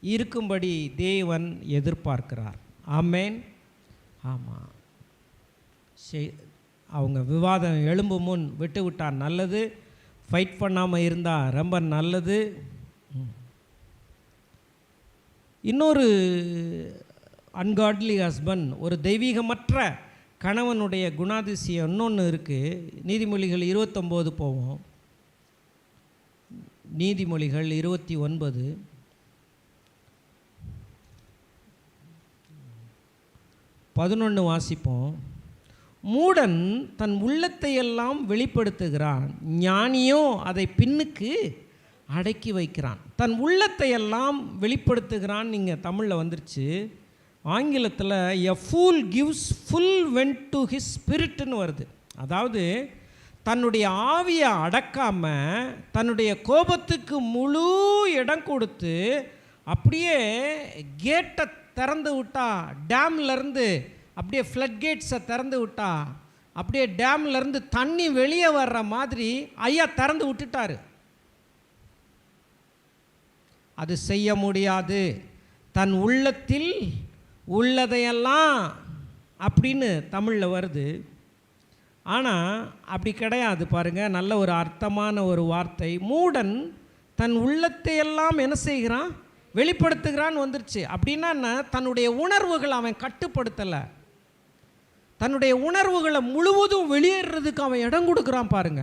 இருக்கும்படி தேவன் எதிர்பார்க்கிறார். ஆமேன். ஆமாம். அவங்க விவாதம் எழும்பும் முன் விட்டு விட்டால் நல்லது. ஃபைட் பண்ணாமல் இருந்தால் ரொம்ப நல்லது. இன்னொரு அன்காட்லி ஹஸ்பண்ட், ஒரு தெய்வீகமற்ற கணவனுடைய குணாதிசயம் இன்னொன்று இருக்குது. நீதிமொழிகள் 29 போவோம். நீதிமொழிகள் 29 11 வாசிப்போம். மூடன் தன் உள்ளத்தையெல்லாம் வெளிப்படுத்துகிறான், ஞானியோ அதை பின்னுக்கு அடக்கி வைக்கிறான். தன் உள்ளத்தையெல்லாம் வெளிப்படுத்துகிறான். நீங்கள் தமிழில் வந்துருச்சு. ஆங்கிலத்தில் a fool gives full vent to his ஸ்பிரிட்னு வருது. அதாவது தன்னுடைய ஆவியை அடக்காமல் தன்னுடைய கோபத்துக்கு முழு இடம் கொடுத்து அப்படியே கேட்டை திறந்து விட்டா, டேம்லேருந்து அப்படியே ஃப்ளட் கேட்ஸை திறந்து விட்டா, அப்படியே டேம்லேருந்து தண்ணி வெளியே வர்ற மாதிரி ஐயா திறந்து விட்டுட்டாரு. அது செய்ய முடியாது. தன் உள்ளத்தில் உள்ளதையெல்லாம் அப்படின்னு தமிழில் வருது. ஆனால் அப்படி கிடையாது. பாருங்கள், நல்ல ஒரு அர்த்தமான ஒரு வார்த்தை. மூடன் தன் உள்ளத்தையெல்லாம் என்ன செய்கிறான்? வெளிப்படுத்துகிறான்னு வந்துருச்சு. அப்படின்னா தன்னுடைய உணர்வுகள் அவன் கட்டுப்படுத்தலை. தன்னுடைய உணர்வுகளை முழுவதும் வெளியேறதுக்கு அவன் இடம் கொடுக்குறான் பாருங்க.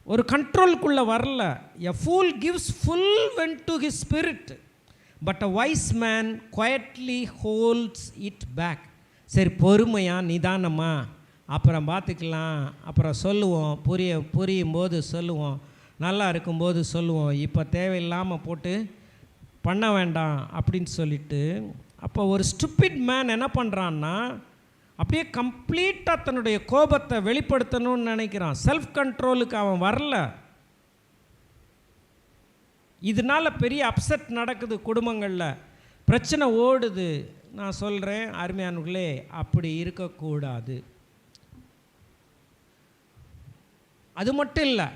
ஒரு கண்ட்ரோலுக்குள்ளே வரல. A fool gives full vent to his spirit but a wise man quietly holds it back. சரி, பொறுமையாக நிதானமாக அப்புறம் பார்த்துக்கலாம், அப்புறம் சொல்லுவோம், புரியும் போது சொல்லுவோம், நல்லா இருக்கும்போது சொல்லுவோம், இப்போ தேவையில்லாமல் போட்டு பண்ண வேண்டாம் அப்படின்னு சொல்லிட்டு. அப்போ ஒரு ஸ்டூபிட் மேன் என்ன பண்ணுறான்னா, அப்படியே கம்ப்ளீட்டாக தன்னுடைய கோபத்தை வெளிப்படுத்தணும்னு நினைக்கிறான். செல்ஃப் கண்ட்ரோலுக்கு அவன் வரல. இதனால் பெரிய அப்செட் நடக்குது குடும்பங்களில், பிரச்சனை ஓடுது. நான் சொல்கிறேன் அருமையானவர்களே, அப்படி இருக்கக்கூடாது. அது மட்டும் இல்லை,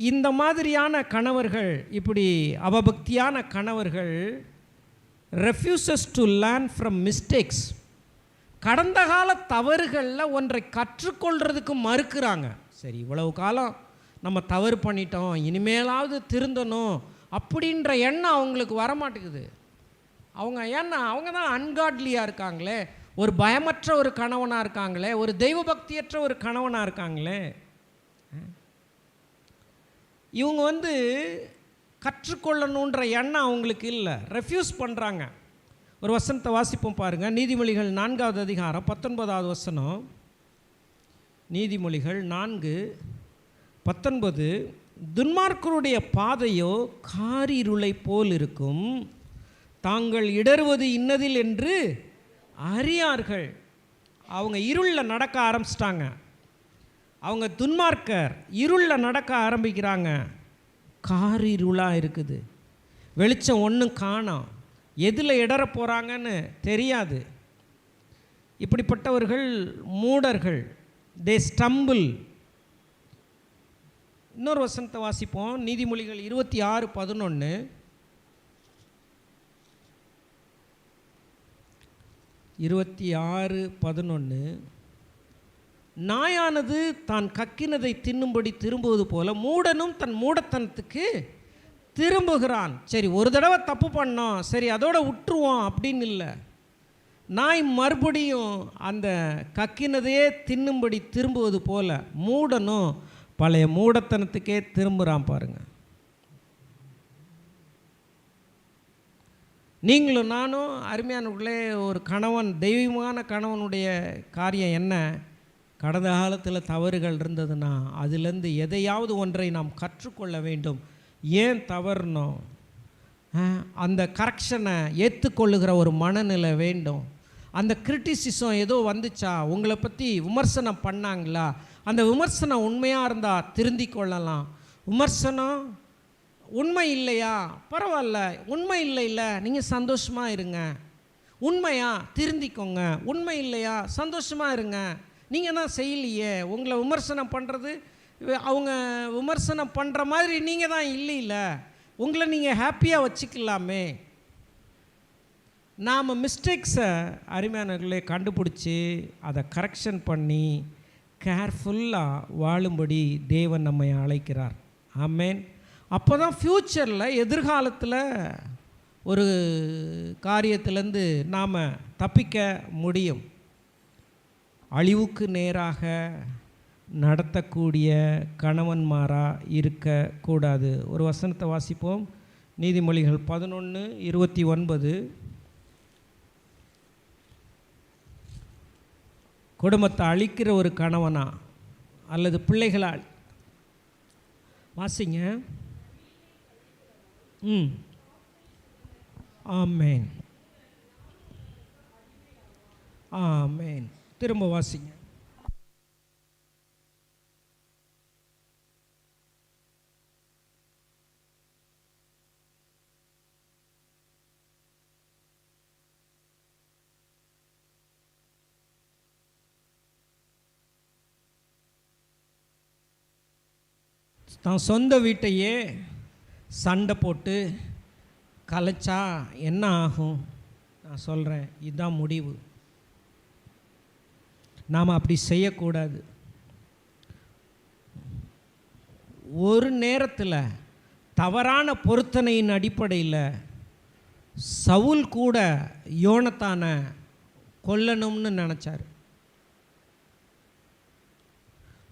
இந்த மாதிரியான கணவர்கள், இப்படி அவபக்தியான கணவர்கள் refuses to learn from mistakes. கடந்த கால தவறுகளில் ஒன்றை கற்றுக்கொள்கிறதுக்கு மறுக்கிறாங்க. சரி, இவ்வளவு காலம் நம்ம தவறு பண்ணிட்டோம், இனிமேலாவது திருந்தணும் அப்படின்ற எண்ணம் அவங்களுக்கு வரமாட்டேங்குது. அவங்க தான் அன்காட்லியாக இருக்காங்களே, ஒரு பயமற்ற ஒரு கணவனாக இருக்காங்களே, ஒரு தெய்வ பக்தியற்ற ஒரு கணவனாக இருக்காங்களே. இவங்க கற்றுக்கொள்ளணுன்ற எண்ணம் அவங்களுக்கு இல்லை, ரெஃப்யூஸ் பண்ணுறாங்க. ஒரு வசனத்தை வாசிப்போம் பாருங்கள். நீதிமொழிகள் 4வது அதிகாரம் 19வது வசனம். நீதிமொழிகள் 4:19. துன்மார்க்கருடைய பாதையோ காரிருளை போல் இருக்கும், தாங்கள் இடறுவது இன்னதில் என்று அறியார்கள். அவங்க இருளில் நடக்க ஆரம்பிச்சிட்டாங்க. அவங்க துன்மார்க்கர் இருளில் நடக்க ஆரம்பிக்கிறாங்க. காரிருளாக இருக்குது, வெளிச்சம் ஒன்றும் காணோம், எதில் இடற போகிறாங்கன்னு தெரியாது. இப்படிப்பட்டவர்கள் மூடர்கள், தே ஸ்டம்பிள். இன்னொரு வசனத்தை வாசிப்போம். நீதிமொழிகள் 26:11. நாயானது தான் கக்கினதை தின்னும்படி திரும்புவது போல மூடனும் தன் மூடத்தனத்துக்கு திரும்புகிறான். சரி, ஒரு தடவை தப்பு பண்ணோம், சரி அதோட விட்டுருவோம் அப்படின்னு இல்லை. நாய் மறுபடியும் அந்த கக்கினதையே தின்னும்படி திரும்புவது போல மூடனும் பழைய மூடத்தனத்துக்கே திரும்புகிறான் பாருங்க. நீங்களும் நானும் அருமையானவர்களே, ஒரு கணவன், தெய்வீகமான கணவனுடைய காரியம் என்ன? கடந்த காலத்தில் தவறுகள் இருந்ததுன்னா அதிலேருந்து எதையாவது ஒன்றை நாம் கற்றுக்கொள்ள வேண்டும். ஏன் தவறுனோம், அந்த கரெக்ஷனை ஏற்றுக்கொள்ளுகிற ஒரு மனநிலை வேண்டும். அந்த கிரிட்டிசிசம் ஏதோ வந்துச்சா, உங்களை பற்றி விமர்சனம் பண்ணாங்களா, அந்த விமர்சனம் உண்மையாக இருந்தால் திருந்தி கொள்ளலாம். விமர்சனம் உண்மை இல்லையா, பரவாயில்ல, உண்மை இல்லை, நீங்கள் சந்தோஷமாக இருங்க. உண்மையா, திருந்திக்கோங்க. உண்மை இல்லையா, சந்தோஷமாக இருங்க. நீங்கள் தான் செய்யலையே, உங்களை விமர்சனம் பண்ணுறது, அவங்க விமர்சனம் பண்ணுற மாதிரி நீங்கள் தான் இல்லைல்ல, உங்களை நீங்கள் ஹாப்பியாக வச்சுக்கலாமே. நாம் மிஸ்டேக்ஸை அருமையானவர்களே கண்டுபிடிச்சி அதை கரெக்ஷன் பண்ணி கேர்ஃபுல்லாக வாழும்படி தேவன் நம்மை அழைக்கிறார். ஆமேன். அப்போ தான் ஃப்யூச்சரில், எதிர்காலத்தில் ஒரு காரியத்திலேருந்து நாம் தப்பிக்க முடியும். அழிவுக்கு நேராக நடத்தக்கூடிய கணவன்மாராக இருக்கக்கூடாது. ஒரு வசனத்தை வாசிப்போம். நீதிமொழிகள் 11:29. குடும்பத்தை அழிக்கிற ஒரு கணவனா அல்லது பிள்ளைகளால் வாசிங்க. ஆமேன், ஆமேன். திரும்ப வாசிங்க. தான் சொந்த வீட்டையே சண்டை போட்டு கலைச்சா என்ன ஆகும்? நான் சொல்கிறேன், இதுதான் முடிவு. நாம் அப்படி செய்யக்கூடாது. ஒரு நேரத்தில் தவறான பொருத்தனையின் அடிப்படையில் சவுல் கூட யோனத்தானை கொல்லணும்னு நினச்சார்.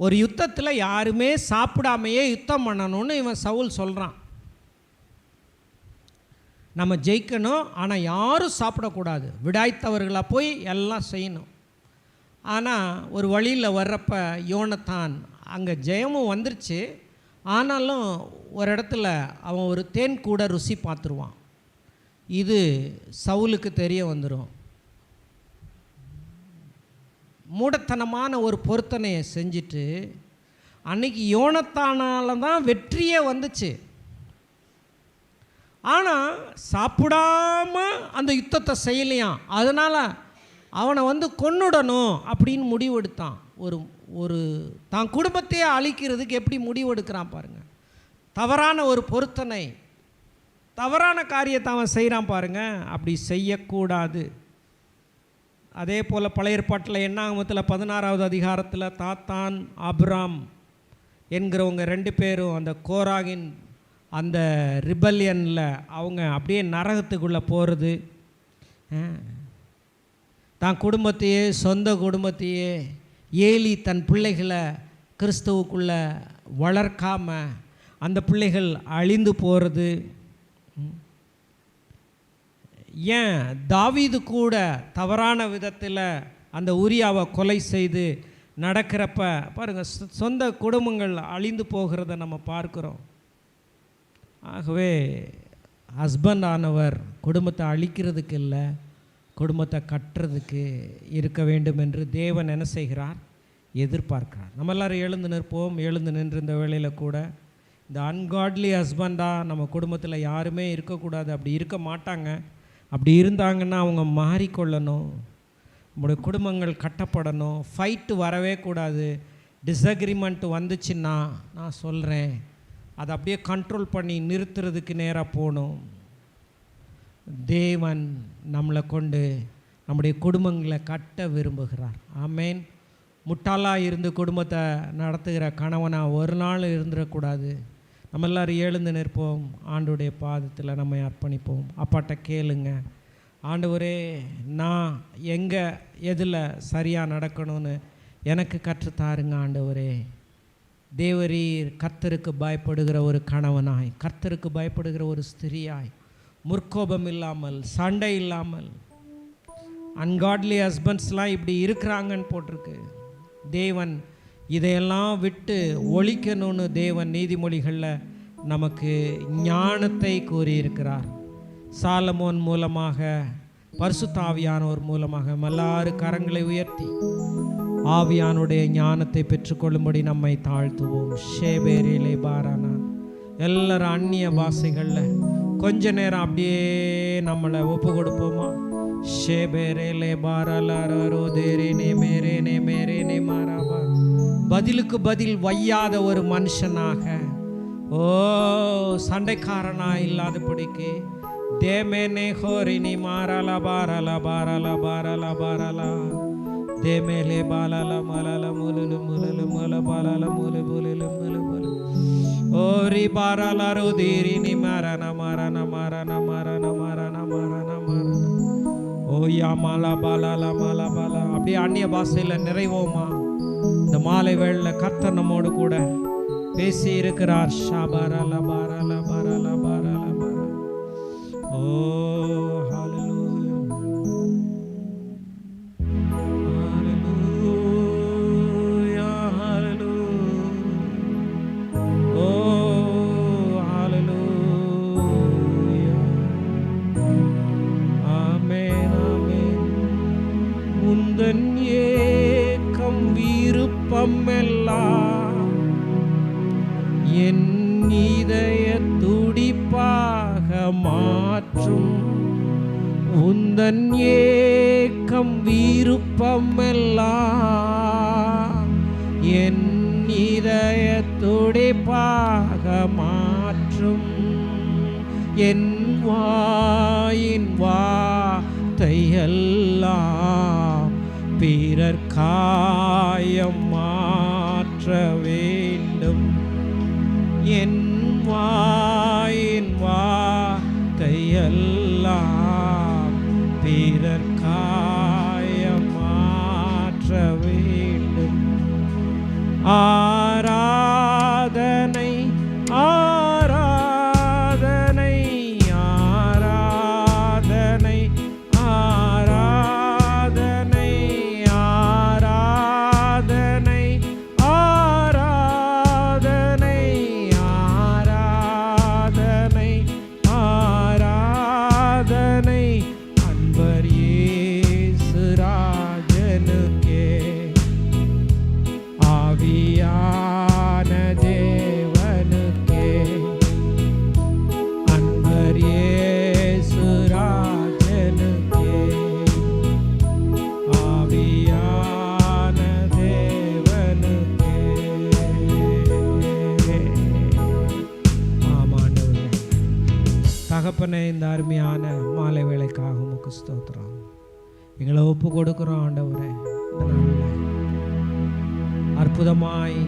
ஒரு யுத்தத்தில் யாருமே சாப்பிடாமையே யுத்தம் பண்ணணும்னு இவன் சவுல் சொல்கிறான். நம்ம ஜெயிக்கணும், ஆனால் யாரும் சாப்பிடக்கூடாது, விடாய்த்தவர்களாக போய் எல்லாம் செய்யணும். ஆனால் ஒரு வழியில் வர்றப்ப யோனத்தான் அங்கே ஜெயமும் வந்துருச்சு. ஆனாலும் ஒரு இடத்துல அவன் ஒரு தேன் கூட ருசி பார்த்துருவான். இது சவுலுக்கு தெரிய வந்துடும். மூடத்தனமான ஒரு பொருத்தனையை செஞ்சுட்டு அன்னைக்கு யோனத்தானால தான் வெற்றியே வந்துச்சு. ஆனால் சாப்பிடாம அந்த யுத்தத்தை செய்யலையாம். அதனால் அவனை கொன்னுடணும் அப்படின்னு முடிவெடுத்தான். ஒரு தான் குடும்பத்தையே அழிக்கிறதுக்கு எப்படி முடிவெடுக்கிறான் பாருங்கள். தவறான ஒரு பொருத்தனை, தவறான காரியத்தை அவன் செய்கிறான் பாருங்கள். அப்படி செய்யக்கூடாது. அதே போல் பழைய ஏற்பாட்டில் என்னாகமத்தில் 16வது அதிகாரத்தில் தாத்தான் ஆபிராம் என்கிறவங்க 2 பேரும் அந்த கோராகின் அந்த ரிபல்யனில் அவங்க அப்படியே நரகத்துக்குள்ளே போகிறது. தான் குடும்பத்தையே, சொந்த குடும்பத்தையே, ஏலி தன் பிள்ளைகளை கிறிஸ்துவுக்குள்ளே வளர்க்காமல் அந்த பிள்ளைகள் அழிந்து போகிறது. ஏன் தாவீது கூட தவறான விதத்தில் அந்த உரியாவை கொலை செய்து நடக்கிறப்ப பாருங்கள், சொந்த குடும்பங்கள் அழிந்து போகிறத நம்ம பார்க்குறோம். ஆகவே ஹஸ்பண்ட் ஆனவர் குடும்பத்தை அழிக்கிறதுக்கு இல்லை, குடும்பத்தை கட்டுறதுக்கு இருக்க வேண்டும் என்று தேவன் என்ன செய்கிறார்? எதிர்பார்க்கிறார். நம்ம எல்லோரும் எழுந்து நிற்போம். எழுந்து நின்று இந்த வேளையில் கூட இந்த அன்காட்லி ஹஸ்பண்டாக நம்ம குடும்பத்தில் யாருமே இருக்கக்கூடாது. அப்படி இருக்க மாட்டாங்க. அப்படி இருந்தாங்கன்னா அவங்க மாறிக்கொள்ளணும். நம்முடைய குடும்பங்கள் கட்டப்படணும். ஃபைட்டு வரவே கூடாது. டிஸ்அக்ரிமெண்ட் வந்துச்சுன்னா நான் சொல்கிறேன், அதை அப்படியே கண்ட்ரோல் பண்ணி நிறுத்துறதுக்கு நேராக போகணும். தேவன் நம்மளை கொண்டு நம்முடைய குடும்பங்களை கட்ட விரும்புகிறார். ஆமேன். முட்டாளாக இருந்து குடும்பத்தை நடத்துகிற கணவனாக ஒரு நாள் இருந்துடக்கூடாது. நம்ம எல்லோரும் எழுந்து நிற்போம். ஆண்டவருடைய பாதத்தில் நம்ம அர்ப்பணிப்போம். அப்பாட்ட கேளுங்க, ஆண்டவரே நான் எங்கே எதில் சரியாக நடக்கணும்னு எனக்கு கற்றுத்தாருங்க ஆண்டவரே. தேவரீர் கர்த்தருக்கு பயப்படுகிற ஒரு கணவனாய், கர்த்தருக்கு பயப்படுகிற ஒரு ஸ்திரியாய், முற்கோபம் இல்லாமல், சண்டை இல்லாமல். அன்காட்லி ஹஸ்பண்ட்ஸ்லாம் இப்படி இருக்கிறாங்கன்னு போட்டிருக்கு. தேவன் இதையெல்லாம் விட்டு ஒழிக்கணும்னு தேவன் நீதிமொழிகளில் நமக்கு ஞானத்தை கூறியிருக்கிறார். சாலமோன் மூலமாக, பரிசுத்த ஆவியானவர் மூலமாக எல்லாரும் கரங்களை உயர்த்தி ஆவியானுடைய ஞானத்தை பெற்றுக்கொள்ளும்படி நம்மை தாழ்த்துவோம். ஷேபேரிலே பாரானா எல்லாரும் அந்நிய பாஷைகளில் கொஞ்ச நேரம் அப்படியே நம்மளை ஒப்பு கொடுப்போமா? ஷேபேரேலே பாரலாரோ தேரேனே மேரேனே மேரேனே மாறாபா. பதிலுக்கு பதில் வையாத ஒரு மனுஷனாக, ஓ சண்டைக்காரனா இல்லாதபடிக்கு தேமேனே ஹோரினி மாரலா பாரலா பாரலா பாரலா பாரலா தேமேலே பாலல மலல முலு முலு முல பாலல முலு முலு முலு முலு ஓரி பாரலாரோ தேரினி மரண மரண மரண மரண மரண மரண மரண ஓயா மாலா பாலாலா மாலா பாலா. அப்படியே அந்நிய பாஷையில் நிறைவோமா? இந்த மாலை வேளையில் கர்த்தர் நம்மோடு கூட பேசி இருக்கிறார். ஷாபாரலா பாரலா பாரலா பாரலா பாரா. ஓ ஹalleluya ஹalleluya ஹalleluya. ஓ ஹalleluya. ஆமென் ஆமென். உந்தன் ஏக்கம் விருப்பம் எல்லாம் என் இதய துடிப்பாக மாற்றும். உந்தன் ஏக்கம் விருப்பம் எல்லாம் என் இதய துடிப்பாக மாற்றும். என் வாயின் வார்த்தையெல்லாம் பிறர் காயம் மாற்ற வேண்டும். என் வாயின் வார்த்தையெல்லாம் தகப்பனே, இந்த அருமையான மாலை வேளைக்காக உமக்கு ஸ்தோத்திரம். எங்களை ஒப்பு கொடுக்குறோம் ஆண்டவரே. இந்த நாளில் அற்புதமாய்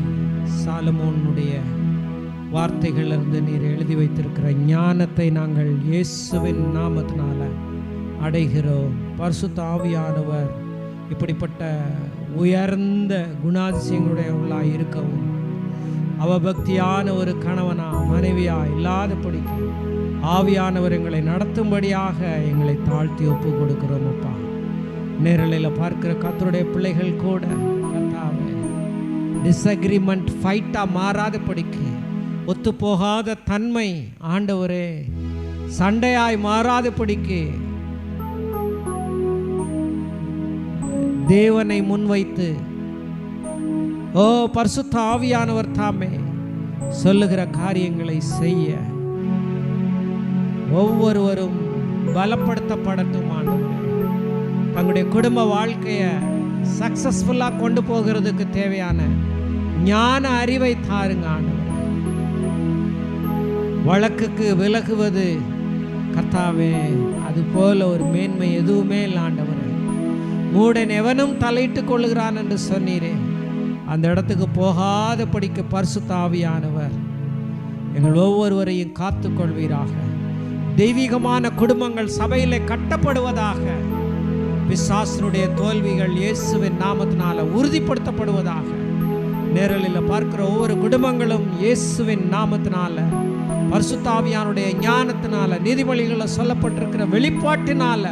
சாலமோனுடைய வார்த்தைகளிலிருந்து நீர் எழுதி வைத்திருக்கிற ஞானத்தை நாங்கள் இயேசுவின் நாமத்தினால அடைகிறோம். பரிசுத்த ஆவியானவர் இப்படிப்பட்ட உயர்ந்த குணாதிசயங்களுடையவர்களாக இருக்கவும், அவபக்தியான ஒரு கணவனா மனைவியா இல்லாதபடிக்கு ஆவியானவர் எங்களை நடத்தும்படியாக எங்களை தாழ்த்தி ஒப்பு கொடுக்கிறோம். அப்பா, நேரலையில் பார்க்கிற கர்த்தருடைய பிள்ளைகள் கூட கர்த்தாவே, டிஸ்அக்ரிமெண்ட் ஃபைட்டாக மாறாதபடிக்கு, ஒத்து போகாத தன்மை ஆண்டவரே சண்டையாய் மாறாதபடிக்கு தேவனை முன்வைத்து, ஓ பரிசுத்த ஆவியானவர் தாமே சொல்லுகிற காரியங்களை செய்ய ஒவ்வொருவரும் பலப்படுத்தப்படட்டும் ஆண்டவரே. தங்களுடைய குடும்ப வாழ்க்கையை சக்சஸ்ஃபுல்லாக கொண்டு போகிறதுக்கு தேவையான ஞான அறிவை தாருங்க ஆண்டவரே. வழக்குக்கு விலகுவது கர்த்தாவே, அது போல ஒரு மேன்மை எதுவுமே இல்லை ஆண்டவரே. மூடன் எவனும் தலையிட்டுக் கொள்ளுகிறான் என்று சொன்னீரே, அந்த இடத்துக்கு போகாதபடிக்கு பரிசுத்த ஆவியானவர் எங்கள் ஒவ்வொருவரையும் காத்து கொள்வீராக. தெய்வீகமான குடும்பங்கள் சபையிலே கட்டப்படுவதாக. பிசாசனுடைய தோல்விகள் இயேசுவின் நாமத்தினால உறுதிப்படுத்தப்படுவதாக. நேரலில் பார்க்கிற ஒவ்வொரு குடும்பங்களும் இயேசுவின் நாமத்தினால, பரிசுத்த ஆவியானுடைய ஞானத்தினால, நீதிமொழிகளில் சொல்லப்பட்டிருக்கிற வெளிப்பாட்டினால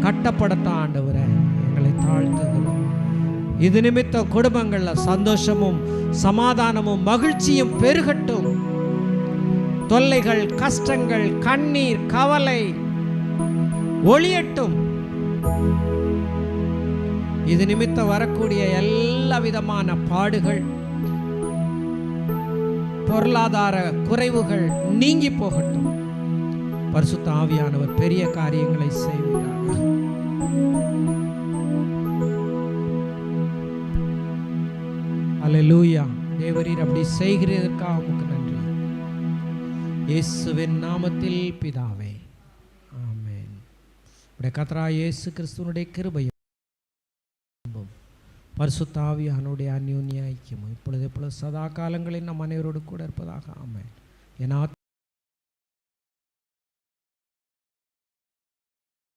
கட்டப்படத்தான் ஆண்டவரே எங்களை தாழ்த்துகிறோம். இது நிமித்த குடும்பங்களில் சந்தோஷமும் சமாதானமும் மகிழ்ச்சியும் பெருகட்டும். தொல்லைகள், கஷ்டங்கள், கண்ணீர், கவலை ஒளியட்டும். இது நிமித்த வரக்கூடிய எல்லா விதமான பாடுகள், பொருளாதார குறைவுகள் நீங்கி போகட்டும். பரிசுத்த ஆவியானவர் பெரிய காரியங்களை செய்கிறார். அல்லேலூயா. தேவரீர் அப்படி செய்கிறதற்காக உமக்கு நன்றி. இயேசுவின் நாமத்தில் பிதாவே, ஆமென். உடைய கர்த்தராகிய இயேசு கிறிஸ்துவினுடைய கிருபையும் பரிசுத்த ஆவியானுடைய அந்யோன்ய ஐக்கியமும் இப்பொழுது சதா காலங்களில் நம் அனைவரோடு கூட இருப்பதாக. ஆமென். என்